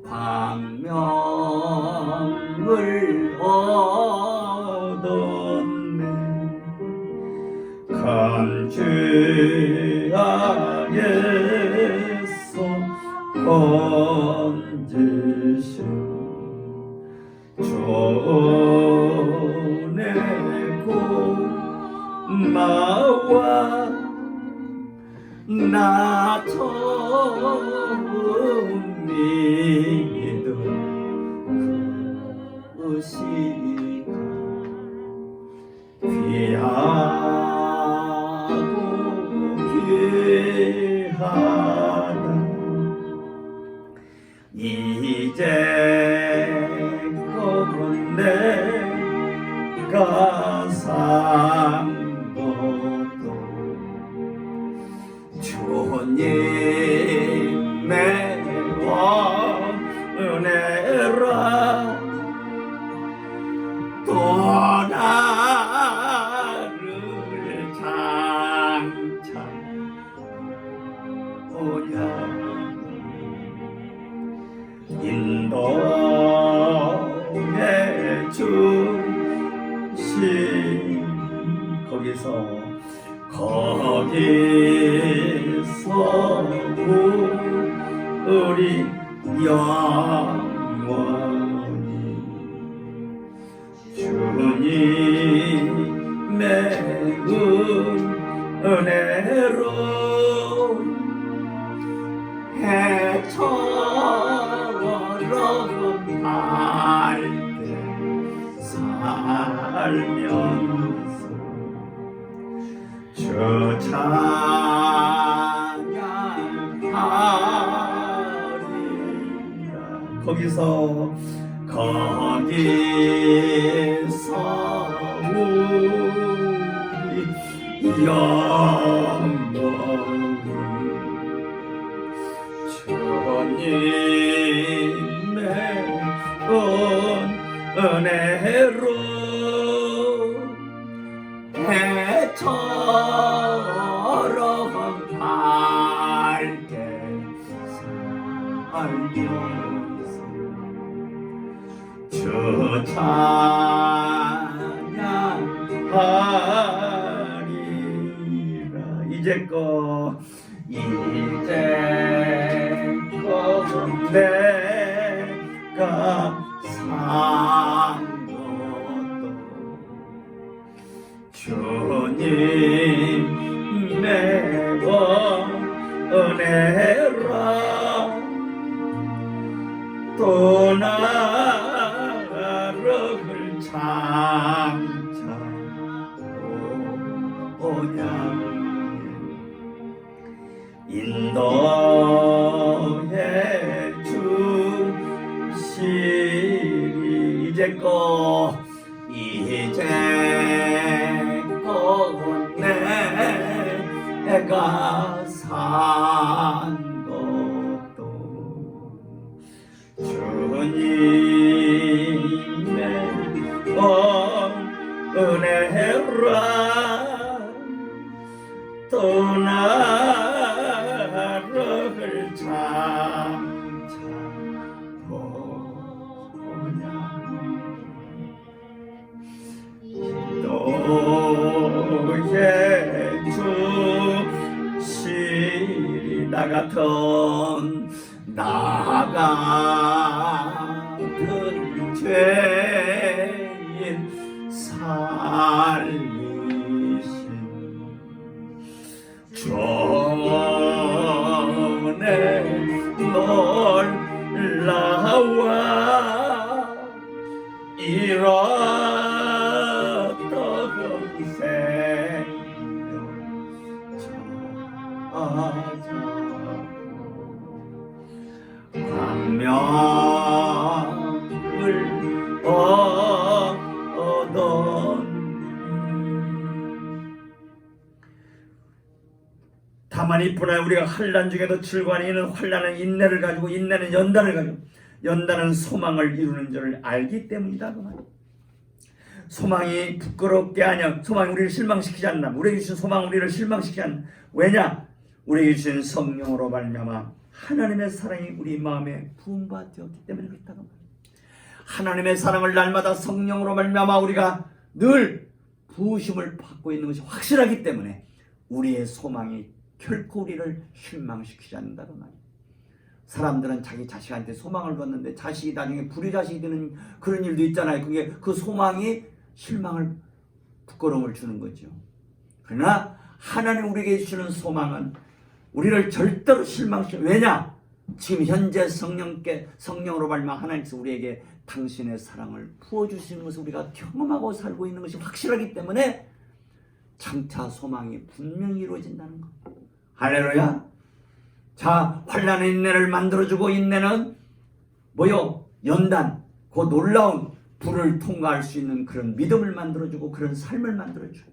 광명을 얻었네. 큰 죄악에서 건지신 주의 고마와 나 처음 믿은 그 시간 귀하고 귀하다. 이제껏 내가 산 것도 주님의 은혜라. 또 나를 장차 거기서 우리 영원히 주님의 은혜로 해처럼 밝게 살면서 주 찬양하리라. 거기서 우리 영원히 주님의 은혜로 해처럼 밝게 살면서 주 찬양하리라. 이제껏 내가 산 것도 주님의 은혜라. 또 나를 장차 오냐 인도해 주시리. 이제껏 내가 산 것도 주님의 은혜라. 또 나를 장차 보냐 인도해 주시리. 나 같은 죄인 살리신 전에 놀라와 잃었던 생명 광명을 얻은. 다만 이뿐아 우리가 환난 중에도 즐거워하는 이는 환난은 인내를 가지고 인내는 연단을 가지고 연단은 소망을 이루는 줄을 알기 때문이다 그 말이야. 소망이 부끄럽게 하냐, 소망이 우리를 실망시키지 않나. 우리에게 주신 소망은 우리를 실망시키지 않나. 왜냐? 우리에게 주신 성령으로 말미암아 하나님의 사랑이 우리 마음에 부음바 되었기 때문에 그렇다고 말이야. 하나님의 사랑을 날마다 성령으로 말미암아 우리가 늘 부으심을 받고 있는 것이 확실하기 때문에 우리의 소망이 결코 우리를 실망시키지 않는다고 말이야. 사람들은 자기 자식한테 소망을 걷는데 자식이 나중에 불의 자식이 되는 그런 일도 있잖아요. 그게 그 소망이 실망을, 부끄러움을 주는 거죠. 그러나 하나님 우리에게 주시는 소망은 우리를 절대로 실망시키지. 왜냐? 지금 현재 성령으로 말미암아 하나님께서 우리에게 당신의 사랑을 부어주시는 것을 우리가 경험하고 살고 있는 것이 확실하기 때문에 장차 소망이 분명히 이루어진다는 것. 할렐루야. 자, 환난의 인내를 만들어주고, 인내는 뭐요? 연단, 그 놀라운 불을 통과할 수 있는 그런 믿음을 만들어주고 그런 삶을 만들어주고,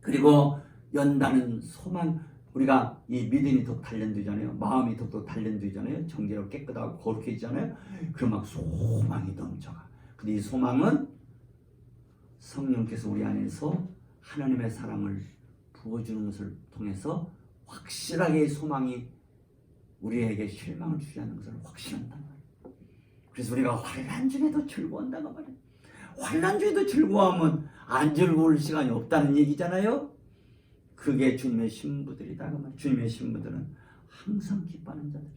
그리고 연단은 소망, 우리가 이 믿음이 더 단련되잖아요. 마음이 더 단련되잖아요. 정죄로 깨끗하고 거룩해지잖아요. 그럼 막 소망이 넘쳐가. 근데 이 소망은 성령께서 우리 안에서 하나님의 사랑을 부어주는 것을 통해서 확실하게 소망이 우리에게 실망을 주지 않는 것을 확신한단 말이에요. 그래서 우리가 환난 중에도 즐거워한다고 말이에요. 환난 중에도 즐거워하면 안 즐거울 시간이 없다는 얘기잖아요. 그게 주님의 신부들이다. 주님의 신부들은 항상 기뻐하는 자들이에요.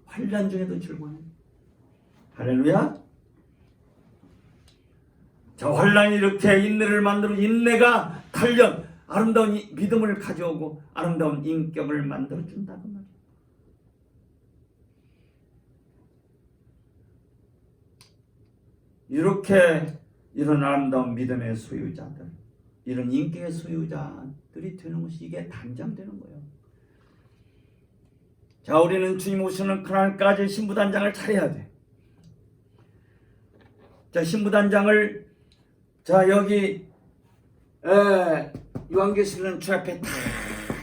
환난 중에도 즐거워해요. 할렐루야. 자, 환난이 이렇게 인내를 만들어 인내가 단련, 아름다운 믿음을 가져오고 아름다운 인격을 만들어준다 그 말이에요. 이렇게 이런 아름다운 믿음의 소유자들, 이런 인격의 소유자들이 되는 것이 이게 단장되는 거예요. 자, 우리는 주님 오시는 그날까지 신부단장을 잘해야 돼. 자, 신부단장을 자 여기 요한계시록은 주 앞에 다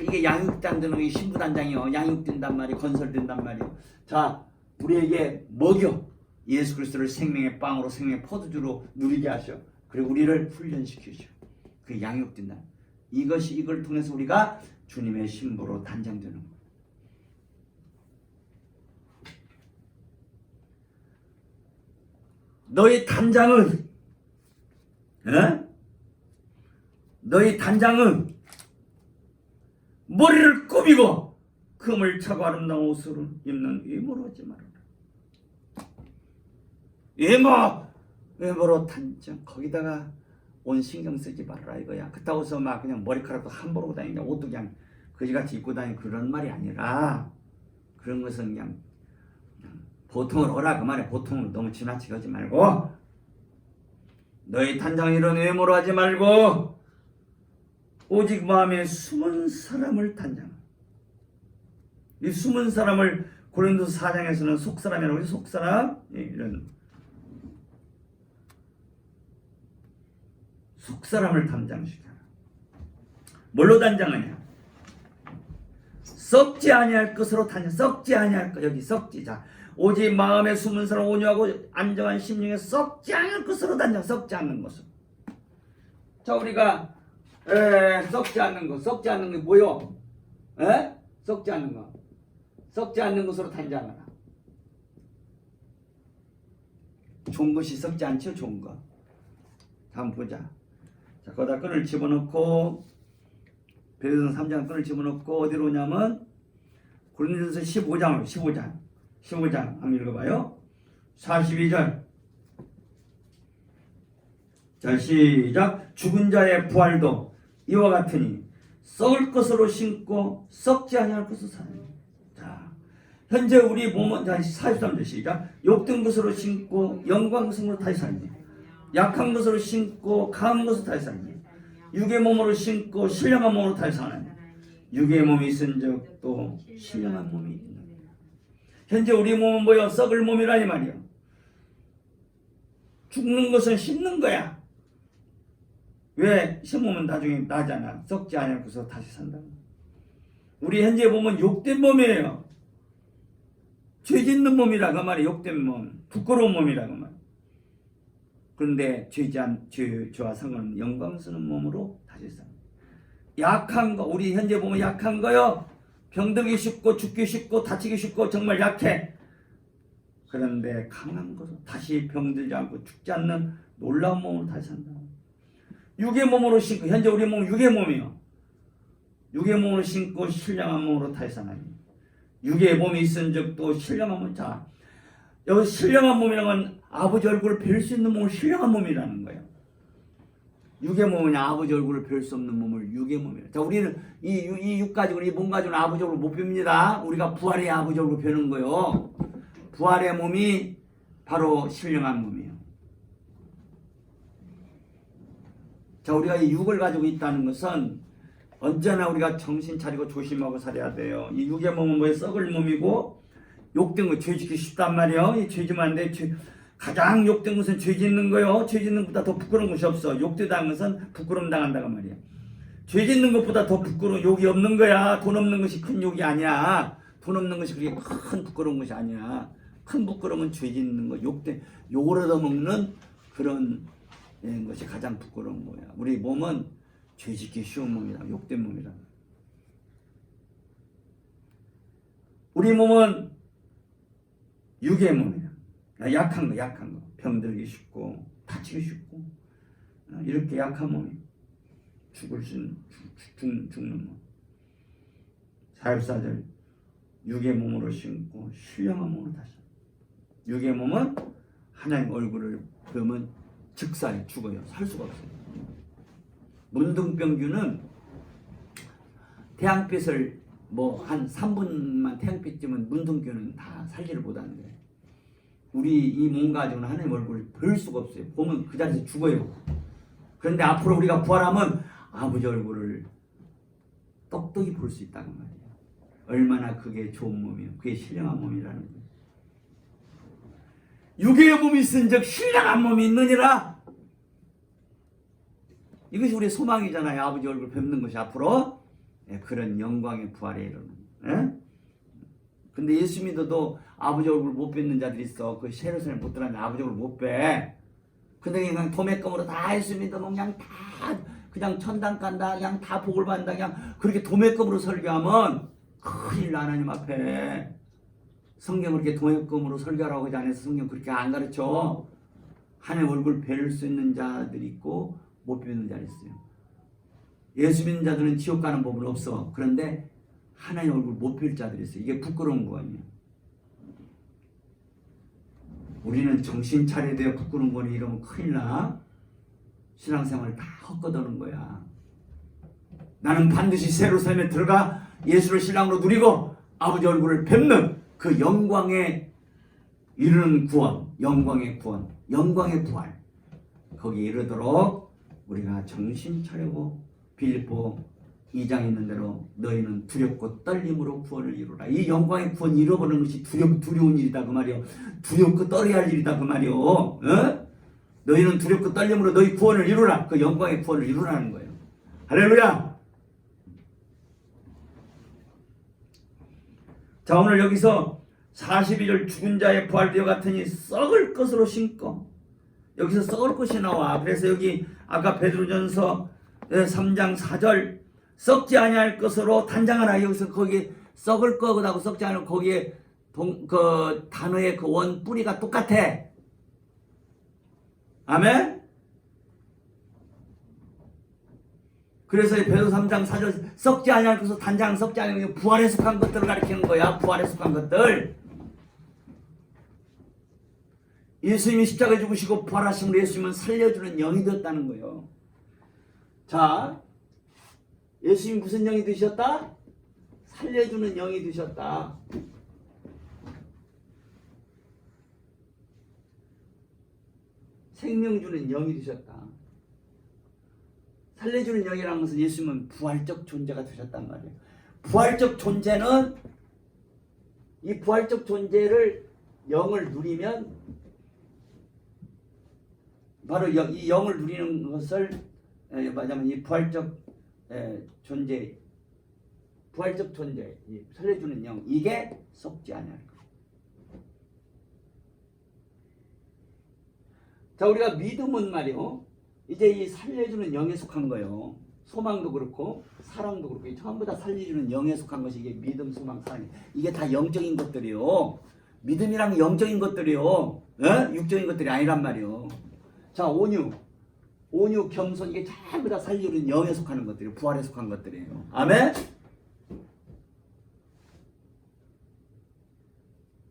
이게 양육단 되는 게 신부단장이요. 양육된단 말이에요. 건설된단 말이에요. 자, 우리에게 먹여. 예수 그리스도를 생명의 빵으로 생명의 포도주로 누리게 하셔. 그리고 우리를 훈련시키셔. 그 양육된다. 이걸 통해서 우리가 주님의 신부로 단장되는 거예요. 너희 단장은 머리를 꾸미고 금을 차고 아름다운 옷을 입는 외모로 하지 말아라. 외모로 단장. 거기다가 온 신경 쓰지 말아라 이거야. 그렇다고 해서 막 그냥 머리카락도 함부로 다니냐, 옷도 그냥 거지같이 입고 다니는 그런 말이 아니라, 그런 것은 그냥 보통을 오라 그 말이야. 보통으로 너무 지나치게 하지 말고, 너희 단장은 이런 외모로 하지 말고 오직 마음에 숨은 사람을 단장. 이 숨은 사람을 고린도서 4장에서는 속사람이라고 해서 속사람, 이런 속사람을 단장시켜라. 뭘로 단장하냐? 썩지 아니할 것으로 단장. 썩지 아니할 것. 여기 썩지. 자, 오직 마음에 숨은 사람 온유하고 안정한 심령에 썩지 않을 것으로 단장. 썩지 않는 것으로. 자, 우리가 썩지 않는 것. 썩지 않는 게 뭐요? 썩지 않는 것. 썩지 않는 것으로 단장하라. 좋은 것이 썩지 않죠? 좋은 것. 한번 보자. 자, 거기다 끈을 집어넣고, 베드로전서 3장 끈을 집어넣고 어디로 오냐면 고린도전서 15장 한번 읽어봐요. 42절. 자, 시작. 죽은 자의 부활도 이와 같으니 썩을 것으로 신고 썩지 아니할 것으로 사는. 자, 현재 우리 몸은, 자, 43절 시작. 욕된 것으로 신고 영광 것으로 다시 사는. 약한 것으로 신고 강한 것으로 다시 사는. 육의 몸으로 신고 신령한 몸으로 다시 사는. 육의 몸이 있은 적도 신령한 몸이 있는. 현재 우리 몸은 뭐야? 썩을 몸이라니 말이야. 죽는 것은 씹는 거야. 왜? 씹으면 나중에 나잖아. 썩지 않고서 다시 산다. 우리 현재 몸은 욕된 몸이에요. 죄 짓는 몸이라고 말이야. 욕된 몸, 부끄러운 병이라고 말. 그런데 죄와 상관없는 영광스러운 몸으로 다시 삽니다. 약한 거, 우리 현재 보면 약한 거요. 병들기 쉽고 죽기 쉽고 다치기 쉽고 정말 약해. 그런데 강한 것으로 다시 병들지 않고 죽지 않는 놀라운 몸으로 다시 산다. 육의 몸으로 신고, 현재 우리 몸은 육의 몸이요. 육의 몸으로 신고 신령한 몸으로 다시 사나니. 육의 몸이 있은 적도 신령한 몸. 자, 여기 신령한 몸이라는 건 아버지 얼굴을 뵐 수 있는 몸을 신령한 몸이라는 거예요. 육의 몸은 아버지 얼굴을 뵐 수 없는 몸을 육의 몸이에요. 자, 우리는 이 육 가지고, 이 몸 가지고는 아버지 얼굴을 못 뵙니다. 우리가 부활의 아버지 얼굴을 뵈는 거예요. 부활의 몸이 바로 신령한 몸이에요. 자, 우리가 이 육을 가지고 있다는 것은 언제나 우리가 정신 차리고 조심하고 살아야 돼요. 이 육의 몸은 뭐예요? 썩을 몸이고, 욕된 거 죄 짓기 쉽단 말이에요. 이 죄 지면 안 돼. 가장 욕된 것은 죄 짓는 거요. 죄 짓는 것보다 더 부끄러운 것이 없어. 욕되다는 것은 부끄러움 당한다고 말이야. 죄 짓는 것보다 더 부끄러운 욕이 없는 거야. 돈 없는 것이 큰 욕이 아니야. 돈 없는 것이 그렇게 큰 부끄러운 것이 아니야. 큰 부끄러움은 죄 짓는 거, 욕을 얻어먹는 그런 것이 가장 부끄러운 거야. 우리 몸은 죄 짓기 쉬운 몸이라, 욕된 몸이라. 우리 몸은 육의 몸이야. 약한 거. 병들기 쉽고 다치기 쉽고 이렇게 약한 몸이 죽는 몸. 44절 육의 몸으로 신고 신령한 몸으로 다시. 육의 몸은 하나님 얼굴을 보면 즉사에 죽어요. 살 수가 없어요. 문둥병규는 태양빛을 뭐 한 3분만 태양빛 쬐면 문둥규는 다 살지를 못하는데 우리 이 몸 가지고는 하나님 얼굴을 볼 수가 없어요. 보면 그 자리에서 죽어요. 그런데 앞으로 우리가 부활하면 아버지 얼굴을 똑똑히 볼 수 있다는 말이에요. 얼마나 그게 좋은 몸이에요. 그게 신령한 몸이라는 거예요. 육의 몸이 있은즉 신령한 몸이 있느니라. 이것이 우리의 소망이잖아요. 아버지 얼굴 뵙는 것이 앞으로 그런 영광의 부활에 이르는. 근데 예수 믿어도 아버지 얼굴 못 뵙는 자들이 있어. 그 세례선을 못 들어가면 아버지 얼굴 못 뵈. 근데 그냥 도매금으로 다 예수 믿으면 그냥 다 그냥 천당 간다, 그냥 다 복을 받는다, 그냥 그렇게 도매금으로 설교하면 큰일 나. 하나님 앞에. 성경 그렇게 도매금으로 설교하라고 하지 않아서 성경 그렇게 안 가르쳐. 하나님 얼굴 뵐 수 있는 자들이 있고 못 뵙는 자들이 있어요. 예수 믿는 자들은 지옥 가는 법은 없어. 그런데 하나님 얼굴 못 뵐 자들이 있어요. 이게 부끄러운 거 아니에요. 우리는 정신 차려야 돼요. 부끄러운 거니 이러면 큰일 나. 신앙생활을 다 헛거두는 거야. 나는 반드시 새로 삶에 들어가 예수를 신랑으로 누리고 아버지 얼굴을 뵙는 그 영광에 이르는 구원, 영광의 구원, 영광의 부활, 거기에 이르도록 우리가 정신 차리고 빌립보 2장 있는 대로 너희는 두렵고 떨림으로 구원을 이루라. 이 영광의 구원 잃어버리는 것이 두려운 일이다 그 말이요. 두렵고 떨어야 할 일이다 그 말이요. 어? 너희는 두렵고 떨림으로 너희 구원을 이루라. 그 영광의 구원을 이루라는 거예요. 할렐루야. 자, 오늘 여기서 42절 죽은 자의 부활되어 같으니 썩을 것으로 신고, 여기서 썩을 것이 나와. 그래서 여기 아까 베드로전서 3장 4절 썩지 아니할 것으로 단장하라. 여기서 거기 썩을 거하고 썩지 않을 거기에 그 단어의 그 원 뿌리가 똑같아. 아멘. 그래서 베드로 3장 4절 썩지 아니할 것으로 단장, 썩지 아니할 부활에 속한 것들을 가리키는 거야. 부활에 속한 것들. 예수님이 십자가에 죽으시고 부활하심으로 예수님은 살려주는 영이 되었다는 거예요. 자, 예수님이 무슨 영이 되셨다? 살려주는 영이 되셨다. 생명 주는 영이 되셨다. 살려주는 영이라는 것은 예수님은 부활적 존재가 되셨단 말이에요. 부활적 존재는 이 부활적 존재를 영을 누리면 바로 이 영을 누리는 것을 말하자면 이 부활적 존재, 부활적 존재, 살려주는 영, 이게 썩지 아니할 거예요. 자, 우리가 믿음은 말이요, 이제 이 살려주는 영에 속한 거예요. 소망도 그렇고 사랑도 그렇고 전부 다 살려주는 영에 속한 것이 이게 믿음, 소망, 사랑. 이게 다 영적인 것들이요. 믿음이랑 영적인 것들이요. 육적인 것들이 아니란 말이요. 자, 온유, 겸손, 이게 전부 다 살려주는 영에 속하는 것들이에요. 부활에 속한 것들이에요. 아멘?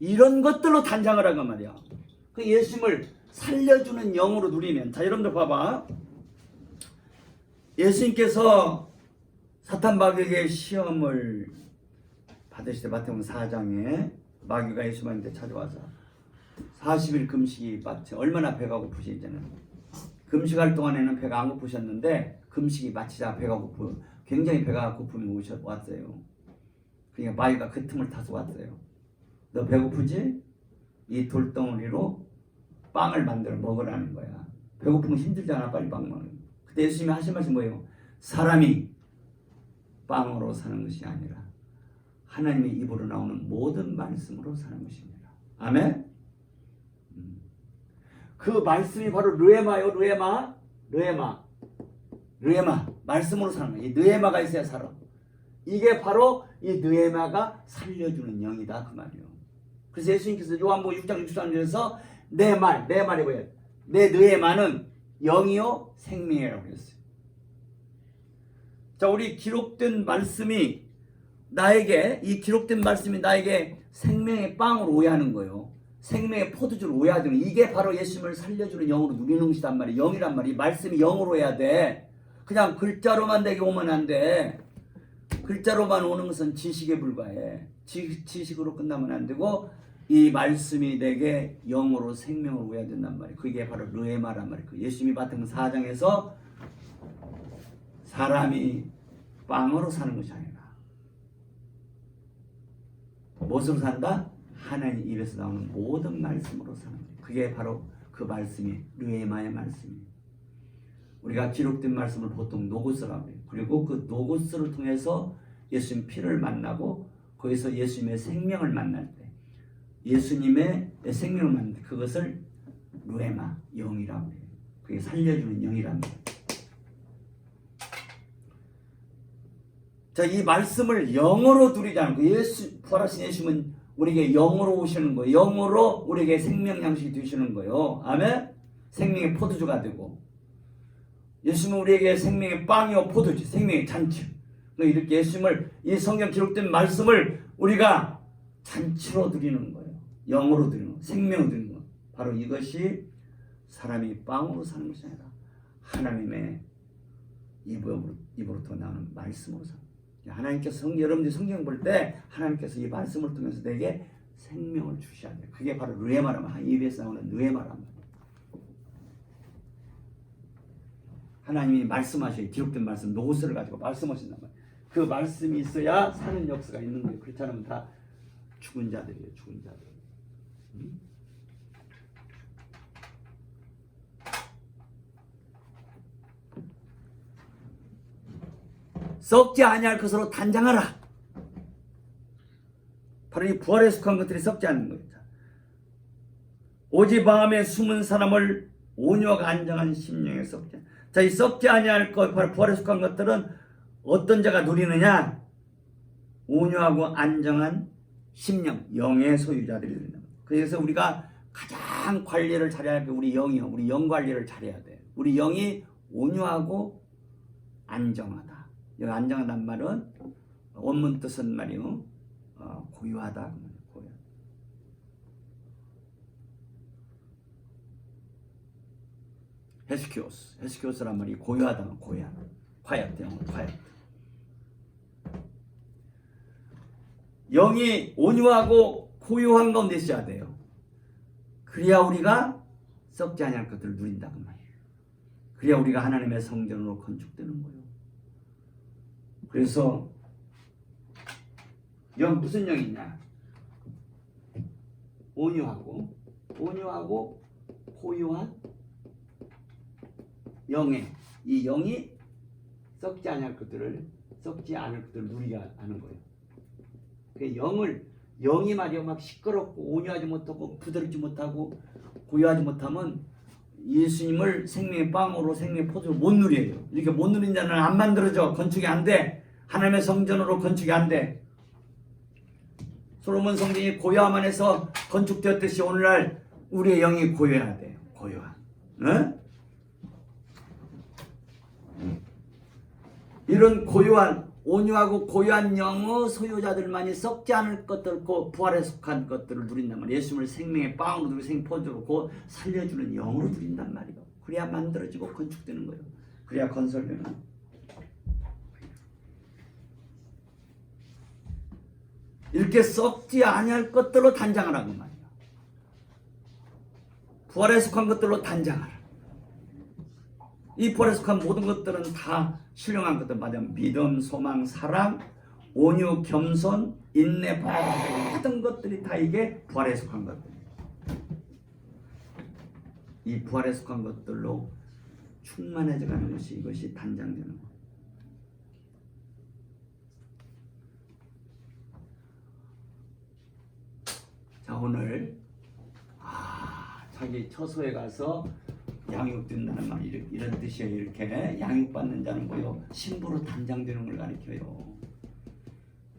이런 것들로 단장을 하란 말이야. 그 예수님을 살려주는 영으로 누리면, 자, 여러분들 봐봐. 예수님께서 사탄 마귀에게 시험을 받으실 때 마태복음 4장에 마귀가 예수님한테 찾아와서 40일 금식이 마치 얼마나 배가 고프신지는, 금식할 동안에는 배가 안 고프셨는데 금식이 마치자 배가 고프, 굉장히 배가 고픔이 왔어요. 그러니까 마귀가 그 틈을 타서 왔어요. 너 배고프지? 이 돌덩어리로 빵을 만들어 먹으라는 거야. 배고프면 힘들잖아. 빨리 빵 먹는. 그때 예수님이 하신 말씀이 뭐예요? 사람이 빵으로 사는 것이 아니라 하나님의 입으로 나오는 모든 말씀으로 사는 것입니다. 아멘? 그 말씀이 바로 르에마요. 르에마. 말씀으로 사는 거야. 이 르에마가 있어야 살아. 이게 바로 이 르에마가 살려주는 영이다 그 말이에요. 그래서 예수님께서 요한복음 6장 63절에서 내 말이 뭐예요? 내 르에마는 영이요 생명이라고 그랬어요. 자, 우리 기록된 말씀이 이 기록된 말씀이 나에게 생명의 빵으로 오해하는 거예요. 생명의 포도주를 오해하는, 이게 바로 예수님을 살려주는 영으로 누리는 것이단 말이에요. 영이란 말이에요. 말씀이 영으로 해야 돼. 그냥 글자로만 내게 오면 안 돼. 글자로만 오는 것은 지식에 불과해. 지식으로 끝나면 안 되고, 이 말씀이 내게 영으로 생명으로 오해야 된단 말이에요. 그게 바로 르헤마란 말이에요. 예수님이 맡은 4장에서 사람이 빵으로 사는 것이 아니라 무엇으로 산다? 하나님 입에서 나오는 모든 말씀으로 사는 거예요. 그게 바로 그 말씀이 르헤마의 말씀이에요. 우리가 기록된 말씀을 보통 노고스라고 해요. 그리고 그 노고스를 통해서 예수님 피를 만나고 거기서 예수님의 생명을 만날 때, 예수님의 생명을 만날 때 그것을 르헤마, 영이라고 해요. 그게 살려주는 영이라는 거예요. 자, 이 말씀을 영으로 누리자는 거예요. 부활하신 예수님은 우리에게 영으로 오시는 거예요. 영으로 우리에게 생명 양식이 되시는 거예요. 아멘? 생명의 포도주가 되고, 예수님은 우리에게 생명의 빵이요 포도주, 생명의 잔치. 이렇게 예수님을, 이 성경 기록된 말씀을 우리가 잔치로 누리는 거예요. 영으로 누리는 거예요. 생명으로 누리는 거예요. 바로 이것이 사람이 빵으로 사는 것이 아니라 하나님의 입으로부터 나오는 말씀으로 사는 거예요. 하나님께서 여러분들이 성경 볼 때 하나님께서 이 말씀을 통해서 내게 생명을 주셔야 돼요. 그게 바로 르헤마라면, 입에서 나오는 르헤마라면, 하나님이 말씀하셔요. 기록된 말씀, 노고스를 가지고 말씀하신단 말이에요. 그 말씀이 있어야 사는 역사가 있는 거예요. 그렇지 않으면 다 죽은 자들이에요. 죽은 자들. 썩지 아니할 것으로 단장하라. 바로 이 부활에 속한 것들이 썩지 않는 거예요. 오직 마음에 숨은 사람을 온유하고 안정한 심령에 썩지 않는. 자, 이 썩지 아니할 것, 바로 부활에 속한 것들은 어떤 자가 누리느냐? 온유하고 안정한 심령, 영의 소유자들이 누린다. 그래서 우리가 가장 관리를 잘해야 할 게 우리 영이요. 우리 영 관리를 잘해야 돼. 우리 영이 온유하고 안정하다. 여기 안정하단 말은 원문 뜻은 말이요, 고요하다. 고요. 헤스키오스란 말이 고요하다는 고요하다. quiet, 영어 quiet. 영이 온유하고 고요한 가운데 있어야 돼요. 그래야 우리가 썩지 아니할 것들을 누린다 그 말이에요. 그래야 우리가 하나님의 성전으로 건축되는 거예요. 그래서 영 무슨 영이냐? 온유하고 고요한 영의, 이 영이 썩지 않을 것들을 누리게 하는 거예요. 그 영이 말이요, 막 시끄럽고 온유하지 못하고 부드럽지 못하고 고요하지 못하면 예수님을 생명의 빵으로, 생명의 포도를 못 누려요. 이렇게 못 누린 자는 안 만들어져. 건축이 안 돼. 하나님의 성전으로 건축이 안 돼. 솔로몬 성전이 고요함 안에서 건축되었듯이 오늘날 우리의 영이 고요해야 돼요. 고요한. 응? 이런 고요한, 온유하고 고요한 영의 소유자들만이 썩지 않을 것들, 그 부활에 속한 것들을 누린단 말이에요. 예수님을 생명의 빵으로 누리고 생포도로 그 살려주는 영으로 누린단 말이에요. 그래야 만들어지고 건축되는 거예요. 그래야 건설되는 거예요. 이렇게 썩지 아니할 것들로 단장하라고 말이에요. 부활에 속한 것들로 단장하라. 이 부활에 속한 모든 것들은 다 신령한 것들 맞아. 믿음, 소망, 사랑, 온유, 겸손, 인내, 모든 것들이 다 이게 부활에 속한 것들이에요. 이 부활에 속한 것들로 충만해져가는 것이, 이것이 단장되는 거예요. 자, 오늘 자기 처소에 가서 양육된다는 말, 이런 뜻이에요. 이렇게 양육받는 자는 뭐요? 신부로 단장되는 걸 가리켜요.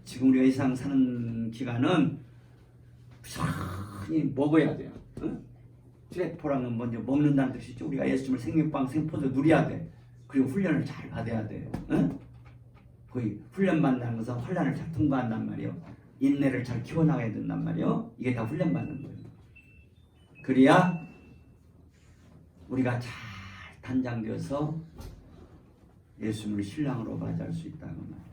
지금 우리가 이 세상 사는 기간은 부지런히 먹어야 돼요. 응? 트레포라는 먼저 먹는다는 뜻이죠. 우리가 예수님을 생명빵 생포도 누려야 돼. 그리고 훈련을 잘 받아야 돼요. 응? 거의 훈련 받는 것은 환난을 잘 통과한단 말이에요. 인내를 잘 키워나가야 된단 말이에요. 이게 다 훈련 받는 거예요. 그래야 우리가 잘 단장되어서 예수님을 신랑으로 맞이할 수 있다는 말이에요.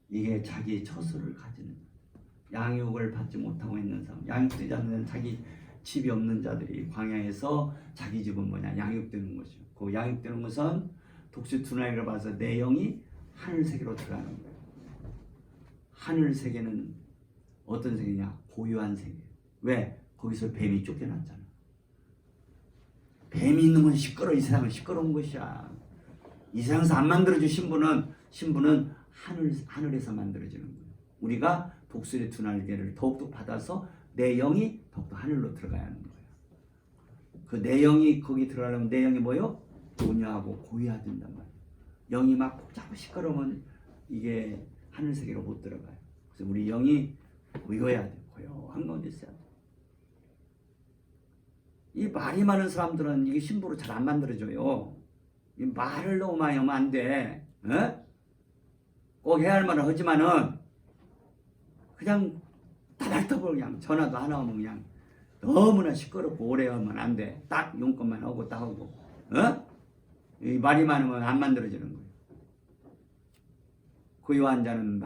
이게 자기의 처소를 가지는 양육을 받지 못하고 있는 사람, 양육되지 않는 자기 집이 없는 자들이 광야에서 자기 집은 뭐냐? 양육되는 것이요. 그 양육되는 것은 독수 두 나이를 봐서 내 영이 하늘 세계로 들어가는 거예요. 하늘 세계는 어떤 세계냐? 고요한 세계. 왜? 거기서 뱀이 쫓겨났잖아. 뱀이 있는 건 시끄러워. 이 세상은 시끄러운 것이야. 이 세상에서 안 만들어준 신부는 하늘에서 만들어지는 거예요. 우리가 독수리 두 날개를 더욱더 받아서 내 영이 더욱더 하늘로 들어가야 하는 거예요. 그 내 영이 거기 들어가려면 내 영이 뭐요? 온유하고 고요해야 된단 말이에요. 영이 막 복잡하고 시끄러우면 이게 하늘 세계로 못 들어가요. 그래서 우리 영이 고요해야 돼요. 고요한 가운데 있어야 돼요. 이 말이 많은 사람들은 이게 신부로 잘 안 만들어져요. 이 말을 너무 많이 하면 안 돼. 어? 꼭 해야 할 말을 하지만은 그냥 타발타발 그냥 전화도 하나 오면 그냥 너무나 시끄럽고 오래 하면 안 돼. 딱 용건만 하고 딱 하고. 어? 이 말이 많으면 안 만들어지는 거예요. 고요한 자는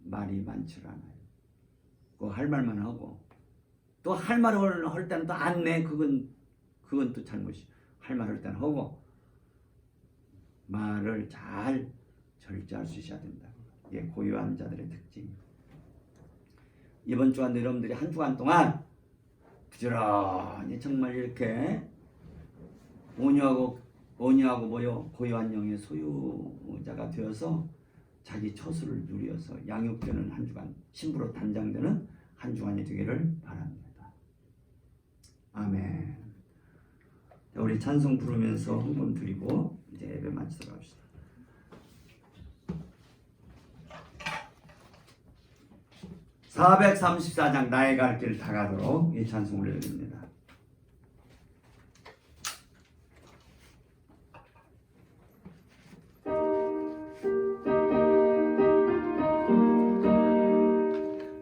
말이 많지 않아요. 그 할 말만 하고 또 할 말을 할 때는 또 안 내. 그건 또 잘못이. 할 말 할 때는 하고 말을 잘 절제할 수 있어야 된다. 이게 고요한 자들의 특징입니다. 이번 주간 여러분들이 한 주간 동안 부지런히 정말 이렇게 온유하고 뭐요? 고요한 영의 소유자가 되어서 자기 처소를 누려서 양육되는 한 주간, 신부로 단장되는 한 주간이 되기를 바랍니다. 아멘. 우리 찬송 부르면서 헌금 드리고 이제 예배 마치도록 합시다. (434장) 나의 갈 길 다 가도록 이 찬송을 드립니다.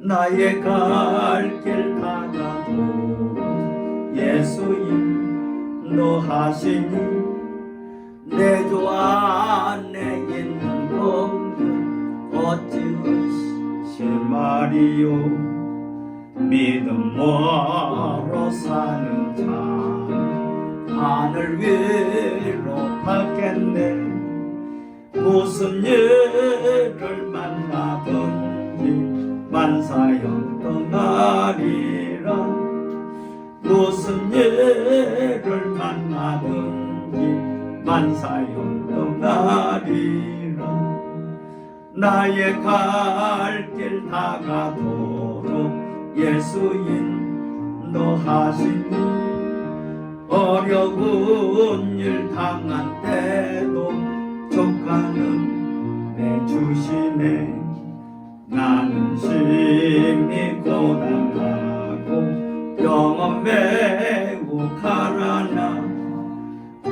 나의 갈 길 다 가도록 예수 인도하시니 내 주 안에 있는 공들 어찌 말이요 믿음으로 사는 자 하늘 위로 밝겠네 무슨 일을 만나든지 만사형통하리라 무슨 일을 만나든지 만사형통하리라 나의 갈 길 다 가도록 예수 인도하시니 어려운 일 당한 때도 조카는 내주시네 나는 심히 고단하고 영혼 매우 가라나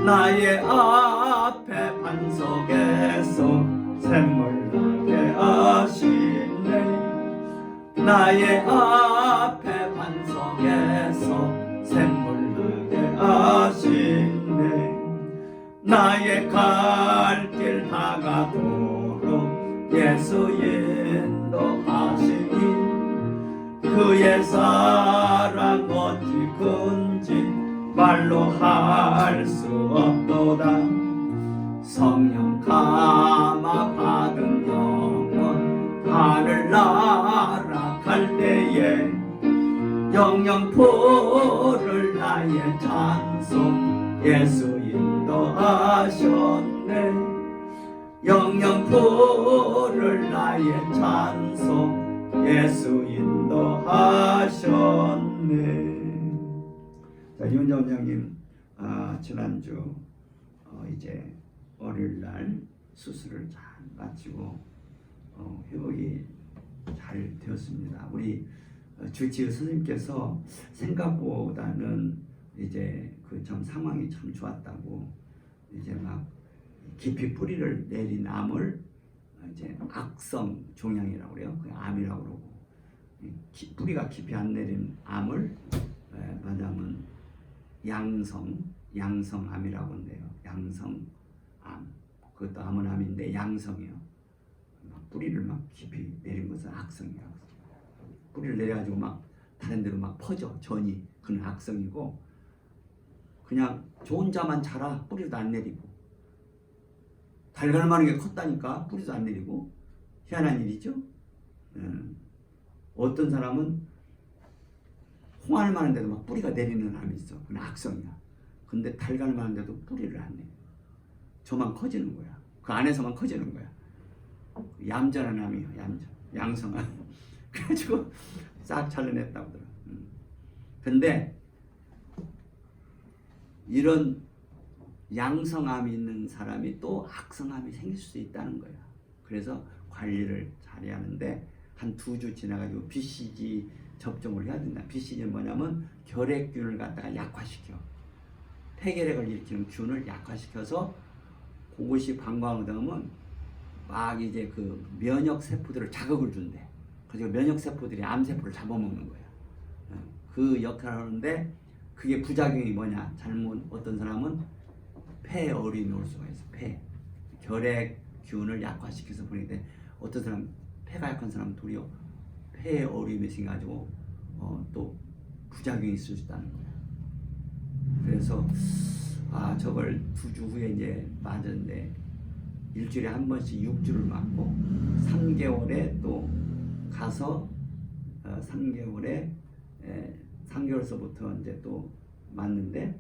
나의 앞에 반석에서 샘물 나게 하시네 나의 앞에 반석에서 샘물 나게 하시네 나의 갈 길 다 가도록 예수 인도하시니 그의 사랑 어찌 큰지 말로 할 수 없도다 성령 감화 받은 영혼 하늘나라 갈 때에 영영포를 나의 찬송 예수 인도하셨네 영영포를 나의 찬송 예수 인도하셨네. 자, 이훈자 원장님 지난주 이제 월요일날 수술을 잘 마치고 회복이 잘 되었습니다. 우리 주치의 스님께서 생각보다는 이제 그 참 상황이 참 좋았다고 이제 막 깊이 뿌리를 내린 암을 이제 악성 종양이라고 그래요. 그 암이라고 그러고 뿌리가 깊이 안 내린 암을 말하자면 양성암이라고 한대요. 양성암. 그것도 암은 암인데 양성이요. 막 뿌리를 막 깊이 내린 것은 악성이라고. 뿌리를 내려가지고 막 다른 데로 막 퍼져 전이. 그는 악성이고 그냥 저 혼자만 자라 뿌리도 안 내리고 달걀만한 게 컸다니까 뿌리도 안 내리고 희한한 일이죠. 어떤 사람은 홍알 많은데도 막 뿌리가 내리는 사람이 있어. 그건 악성이야. 근데 달걀 많은데도 뿌리를 안 내. 저만 커지는 거야. 그 안에서만 커지는 거야. 얌전한 암이요. 양성암. 그래가지고 싹 잘라냈다고 하더라. 근데 이런 양성암이 있는 사람이 또 악성암이 생길 수 있다는 거야. 그래서 관리를 잘해야 하는데 한 2주 지나가지고 BCG 접종을 해야 된다. BCG는 뭐냐면 결핵균을 갖다가 약화시켜. 폐결핵을 일으키는 균을 약화시켜서 그것이 방광을 닿으면 막 이제 그 면역 세포들을 자극을 준대. 그래서 면역 세포들이 암 세포를 잡아먹는 거야. 그 역할을 하는데 그게 부작용이 뭐냐? 잘못 어떤 사람은 폐에 어려움이 올 수가 있어. 결핵균을 약화시켜서 보내는데 어떤 사람 폐가 약한 사람은 도리어 폐에 어려움이 생겨가지고 또 부작용이 있을 수 있다는 거야. 그래서 저걸 2주 후에 이제 맞았는데 일주일에 한 번씩 6주를 맞고 3개월에 또 가서 3개월서부터 이제 또 맞는데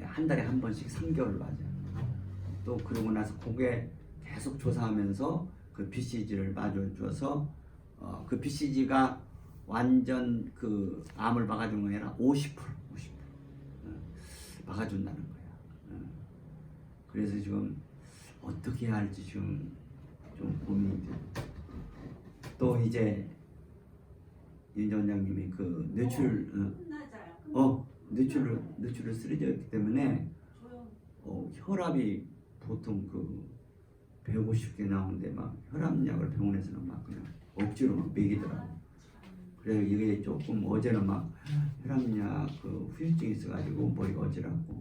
한 달에 한 번씩 3개월 맞아요. 또 그러고 나서 그게 계속 조사하면서 그 BCG를 맞아줘서 그 BCG가 완전 그 암을 막아주는 게 아니라 50% 막아준다는 거야. 그래서 지금 어떻게 해야 할지 지금 좀 고민이 돼. 또 이제 윤 원장님이 그 뇌출을 쓰러졌기 때문에 혈압이 보통 그 150개 나오는데 막 혈압약을 병원에서는 막 그냥 억지로 막 먹이더라고. 그래 이게 조금 어제는 막 혈압약 그 후유증이 있어가지고 머리가 어지럽고